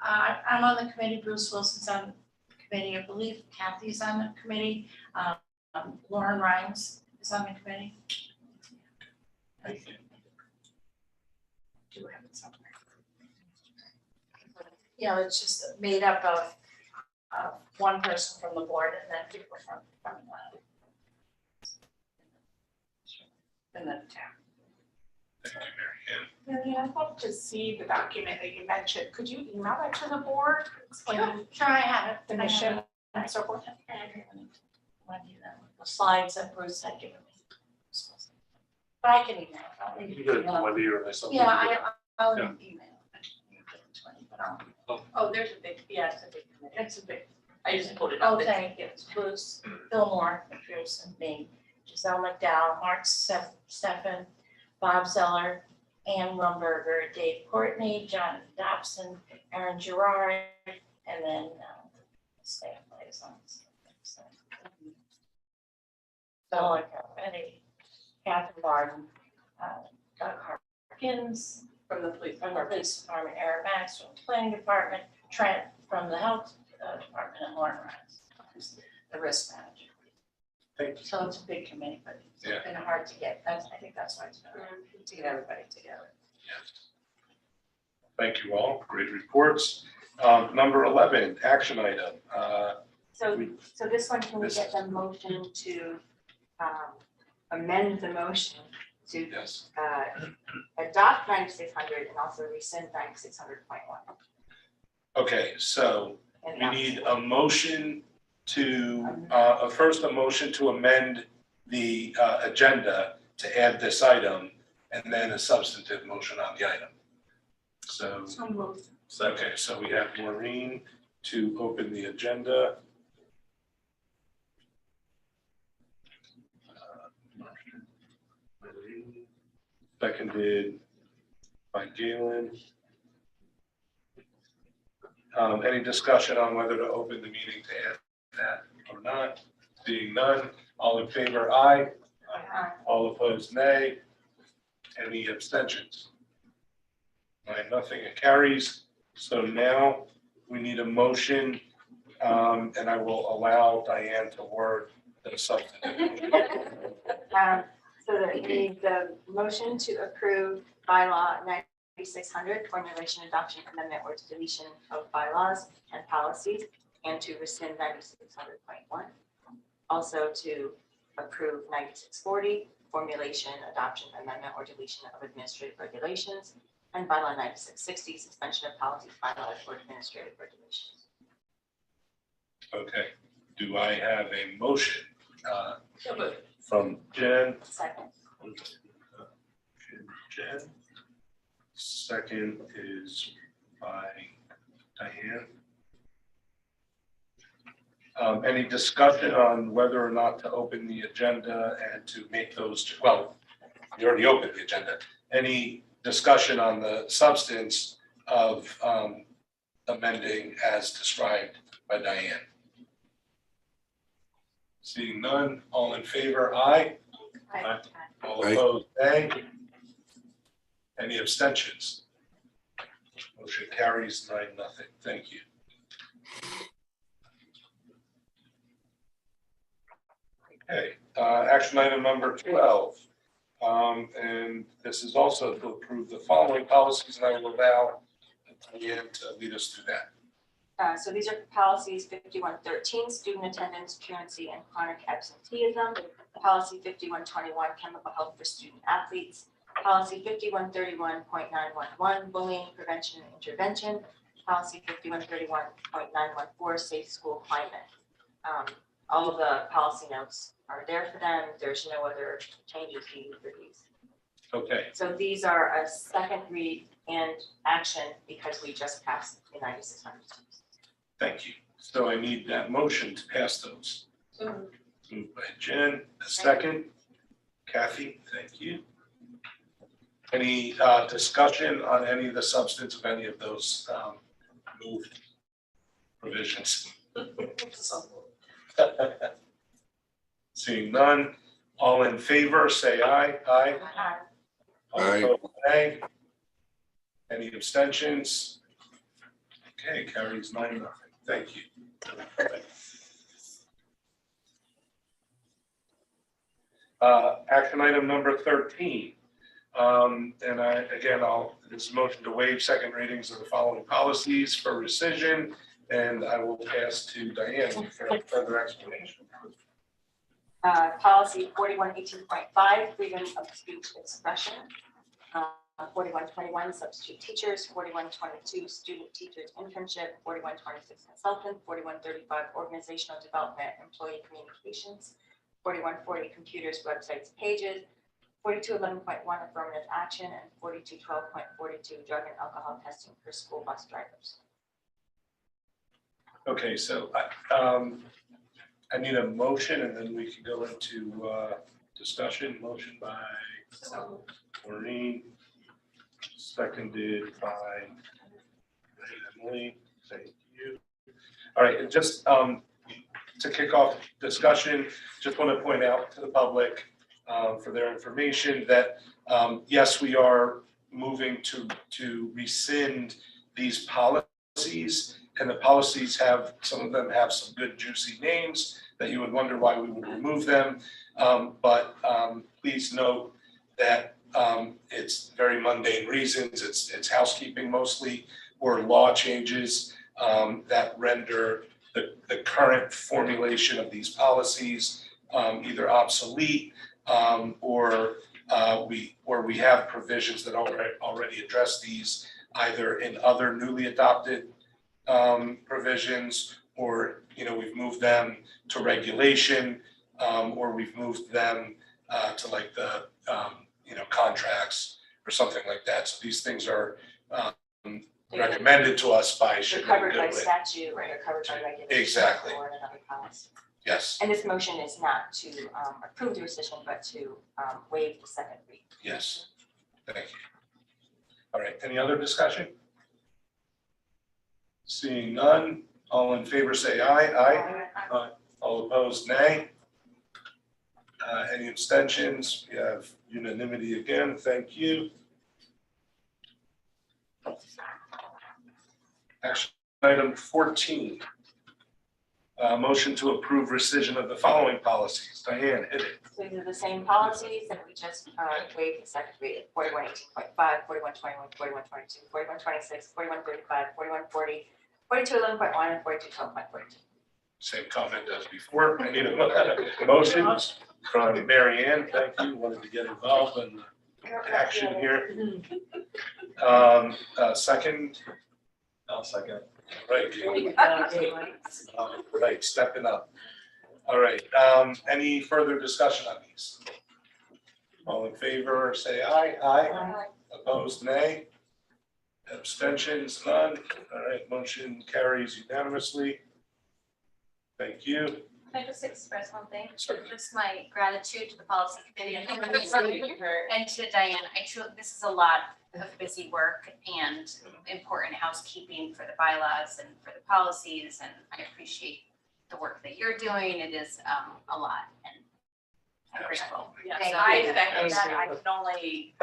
I'm on the committee, Bruce Wilson's on the committee, I believe Kathy's on the committee, Lauren Rhines is on the committee. Thank you. Do have it somewhere. It's just made up of one person from the board and then people from the town. Thank you, Marianne. Marianne, I'd love to see the document that you mentioned. Could you email that to the board? Explain Sure, I have it. the mission and so forth? The slides that Bruce had given me. But I can email it. You could whether you're myself. Yeah, I'll Yeah. email. Oh, there's a big, It's a big committee. it's a big, I just pulled it up. Oh, thank you. It's Bruce, Bill Moore, Bruce and me, Giselle McDowell, Mark Steffen, Bob Zeller, Ann Rumberger, Dave Courtney, John Dobson, Aaron Gerard, and then staff liaisons. Bella Carpetti, Catherine Barden, Doug Harkins from the police department, Aaron Max from the planning department, Trent from the health department, and Lauren Rhines, the risk manager. Thank you. So it's a big committee, but it's Yeah. been hard to get, I think that's why it's been hard to get everybody together. Yes. Thank you all. Great reports. Number 11, action item. So this one, can we get the motion to amend the motion to Yes. adopt 9600 and also rescind 9600.1? Okay, so And we need a motion to, first a motion to amend the agenda to add this item, and then a substantive motion on the item. So, okay, so we have Maureen to open the agenda. Seconded by Galen. Any discussion on whether to open the meeting to add that or not? Seeing none, all in favor, aye. All opposed, nay. Any abstentions? All right, nothing, it carries. So now we need a motion, and I will allow Diane to word the substantive. So that we need the motion to approve bylaw 9600, formulation, adoption, amendment, or deletion of bylaws and policies, and to rescind 9600.1. Also to approve 9640, formulation, adoption, amendment, or deletion of administrative regulations, and bylaw 9660, suspension of policies, bylaws, or administrative regulations. Okay, do I have a motion from Jen? Second. Jen. Second is by Diane. Any discussion on whether or not to open the agenda and to make those, well, you already opened the agenda. Any discussion on the substance of amending as described by Diane? Seeing none, all in favor, aye. Aye. All Aye. opposed, nay. Any abstentions? Motion carries 9-0. Thank you. Okay, action item number 12. And this is also to approve the following policies, and I will allow Diane to lead us through that. So these are policies 5113, student attendance, truancy, and chronic absenteeism. Policy 5121, chemical health for student athletes. Policy 5131.911, bullying prevention and intervention. Policy 5131.914, safe school climate. All of the policy notes are there for them. There's no other changes needed for these. Okay, So these are a second read and action because we just passed the 9600. thank you. So I need that motion to pass those. Moved by Jen, a second. Kathy, thank you. Any discussion on any of the substance of any of those moved provisions? Seeing none, all in favor, say aye. Aye. All Aye. opposed, nay. Any abstentions? Okay, carries 9-0. Thank you. Action item number 13. And this motion to waive second readings of the following policies for rescission, and I will pass to Diane for further explanation. Policy 4118.5, freedom of speech expression. 4121, substitute teachers. 4122, student teachers internship. 4126, consultant. 4135, organizational development, employee communications. 4140, computers, websites, pages. 4211.1, affirmative action, and 4212.42, drug and alcohol testing for school bus drivers. Okay, so I need a motion, and then we can go into discussion. Motion by Maureen, seconded by Emily. Thank you. All right, and just to kick off discussion, just want to point out to the public for their information that yes, we are moving to rescind these policies, and the policies have, some of them have some good juicy names that you would wonder why we would remove them. But please note that it's very mundane reasons. It's housekeeping mostly, or law changes that render the current formulation of these policies either obsolete or we have provisions that already address these either in other newly adopted provisions, or we've moved them to regulation, or we've moved them to like the contracts or something like that. So these things are recommended to us by. They're covered by statute, or they're covered by regulation. Exactly. Or another policy. Yes. And this motion is not to approve the rescission, but to waive the second read. Yes. Thank you. All right. Any other discussion? Seeing none, all in favor say aye. Aye. All opposed, nay. Any abstentions? We have unanimity again. Thank you. Action item 14. Motion to approve rescission of the following policies. Diane, hit it. So these are the same policies that we just waived the second reading, 4118.5, 4121, 4122, 4126, 4135, 4140, 4211.1, and 4212.42. Same comment as before. I need a motion from Marianne. Thank you. Wanted to get involved in the action here. Second. I'll second. Right. Right, stepping up. All right, any further discussion on these? All in favor, say aye. Aye. Opposed, nay. Abstentions, none. All right, motion carries unanimously. Thank you. Can I just express one thing? Sure. Just my gratitude to the policy committee and to Diane. I truly, this is a lot of busy work and important housekeeping for the bylaws and for the policies, and I appreciate the work that you're doing. It is a lot, and I'm grateful. Yeah, So, I expected that. I can only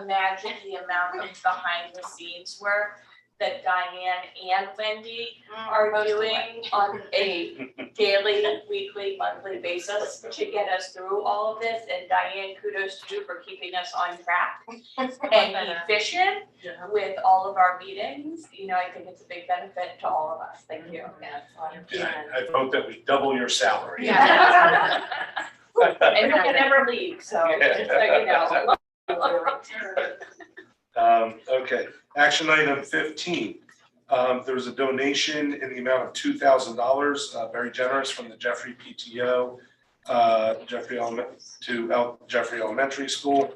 imagine the amount of behind the scenes work that Diane and Wendy are doing on a daily, weekly, monthly basis to get us through all of this. And Diane, kudos to you for keeping us on track and efficient with all of our meetings. You know, I think it's a big benefit to all of us. Thank you. Yeah, I vote that we double your salary. Yeah. And you can never leave, so just so you know. Okay, action item 15. There was a donation in the amount of $2,000, very generous from the Jeffrey PTO, Jeffrey Elementary School.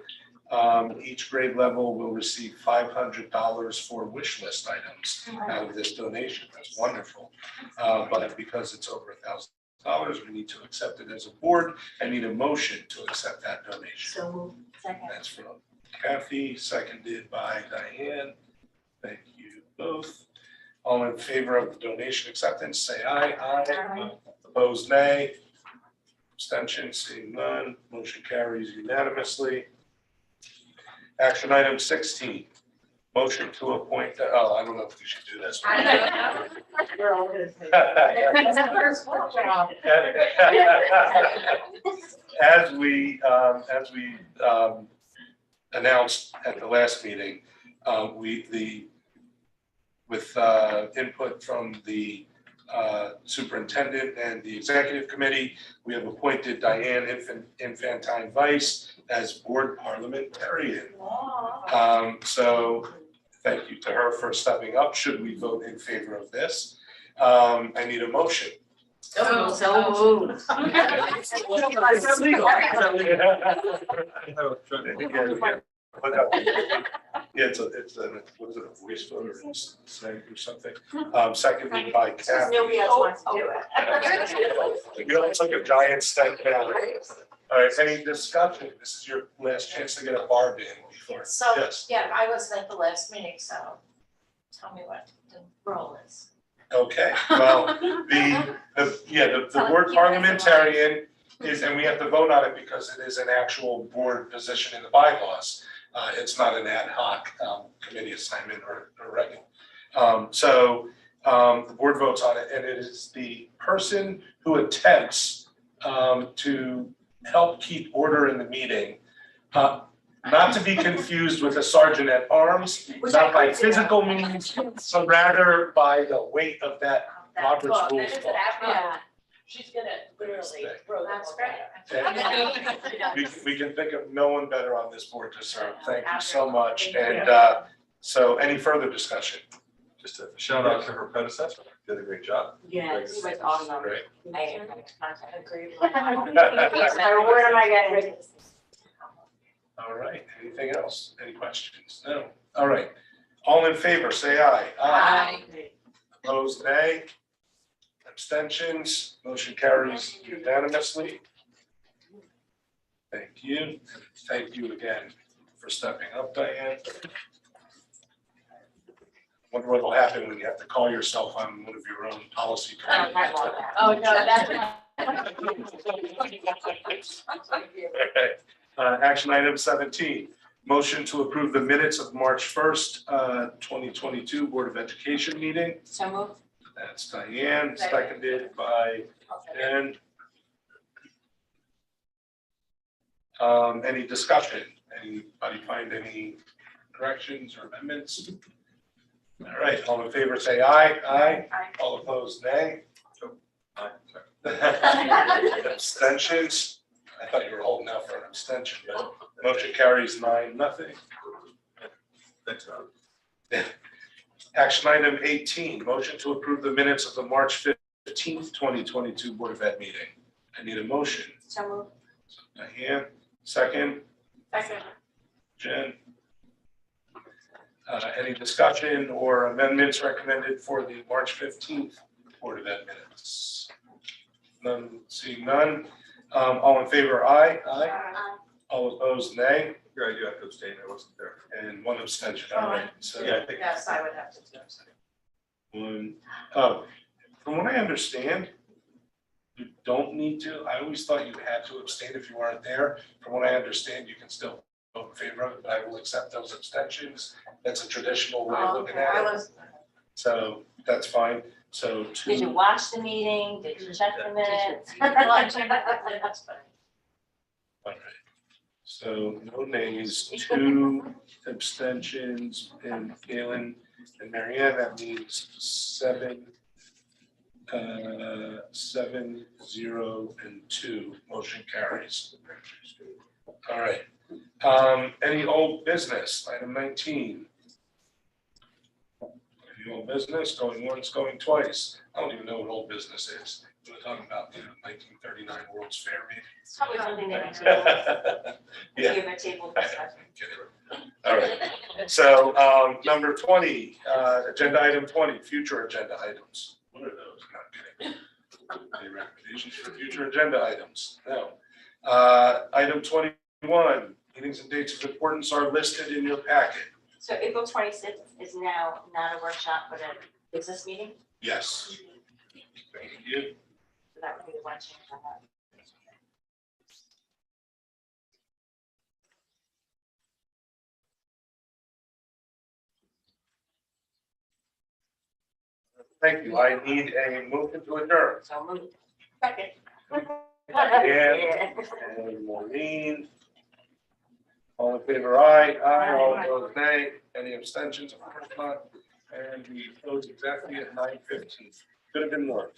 Each grade level will receive $500 for wish list items out of this donation. That's wonderful. But because it's over $1,000, we need to accept it as a board. I need a motion to accept that donation. So moved. Second. That's from Kathy, seconded by Diane. Thank you both. All in favor of the donation acceptance, say aye. Aye. Opposed, nay. Abstention, seeing none. Motion carries unanimously. Action item 16. Motion to appoint, I don't know if we should do this. As we announced at the last meeting, with input from the superintendent and the executive committee, we have appointed Diane Infantine Vice as board parliamentarian. So thank you to her for stepping up. Should we vote in favor of this? I need a motion. So moved. Yeah, it's a, what is it, a voice vote or saying or something? Seconded by Kathy. Nobody else wants to do it. You know, it's like a giant step down. All right, any discussion? This is your last chance to get a barb in before. So, Yes. yeah, I wasn't at the last meeting, so tell me what the role is. Okay, well, the board parliamentarian is, and we have to vote on it because it is an actual board position in the bylaws. It's not an ad hoc committee assignment or regular. The board votes on it, and it is the person who attempts to help keep order in the meeting. Not to be confused with a sergeant at arms, not by physical means, but rather by the weight of that Robert's Rules book. Yeah. She's gonna literally throw that. That's great. We can think of no one better on this board to serve. Thank you so much. And so any further discussion? Just a shout out to her predecessor, did a great job. Yes, it was awesome. Great. I agree. Where am I getting? All right, anything else? Any questions? No. All right. All in favor, say aye. Aye. Opposed, nay. Abstentions, motion carries unanimously. Thank you. Thank you again for stepping up, Diane. Wonder what will happen when you have to call yourself on one of your own policy committees. Oh, no, that's Okay. Action item 17, motion to approve the minutes of March 1st, 2022 Board of Education meeting. So moved. That's Diane, seconded by Jen. Any discussion? Anybody find any corrections or amendments? All right, all in favor, say aye. Aye. All opposed, nay. Abstentions? I thought you were holding out for an abstention, but motion carries 9-0. Thanks, Rob. Action item 18, motion to approve the minutes of the March 15th, 2022 Board of Ed meeting. I need a motion. So moved. Diane, second. Second. Jen. Any discussion or amendments recommended for the March 15th Board of Ed minutes? None, seeing none. All in favor, aye. Aye. All opposed, nay. Yeah, I do have to abstain, I wasn't there. And one abstention. All right, so Yeah, I think. Yes, I would have to do. one, from what I understand, you don't need to. I always thought you had to abstain if you weren't there. From what I understand, you can still vote in favor of it, but I will accept those abstentions. That's a traditional way of looking at it. So that's fine. So Did you two, watch the meeting? Did you check the minutes? all right. So no nays, 2 abstentions, and Galen and Marianna, that means 7, 0, and 2, motion carries. All right. Any old business, item 19? Any old business, going once, going twice? I don't even know what old business is. We're talking about, 1939 World's Fair, maybe? It's probably something they can do. Yeah. Give a table discussion. All right, so number 20, agenda item 20, future agenda items. What are those? Not kidding. Any recommendations for future agenda items? No. Item 21, meetings and dates of importance are listed in your packet. So April 26th is now not a workshop, but a business meeting? Yes. Thank you. So that would be the one change on that. Thank you. I need a motion to adjourn. So moved. Second. Diane and Maureen. All in favor, aye. Aye. All opposed, nay. Any abstentions? Of course not. And we close exactly at 9:15. Could have been more.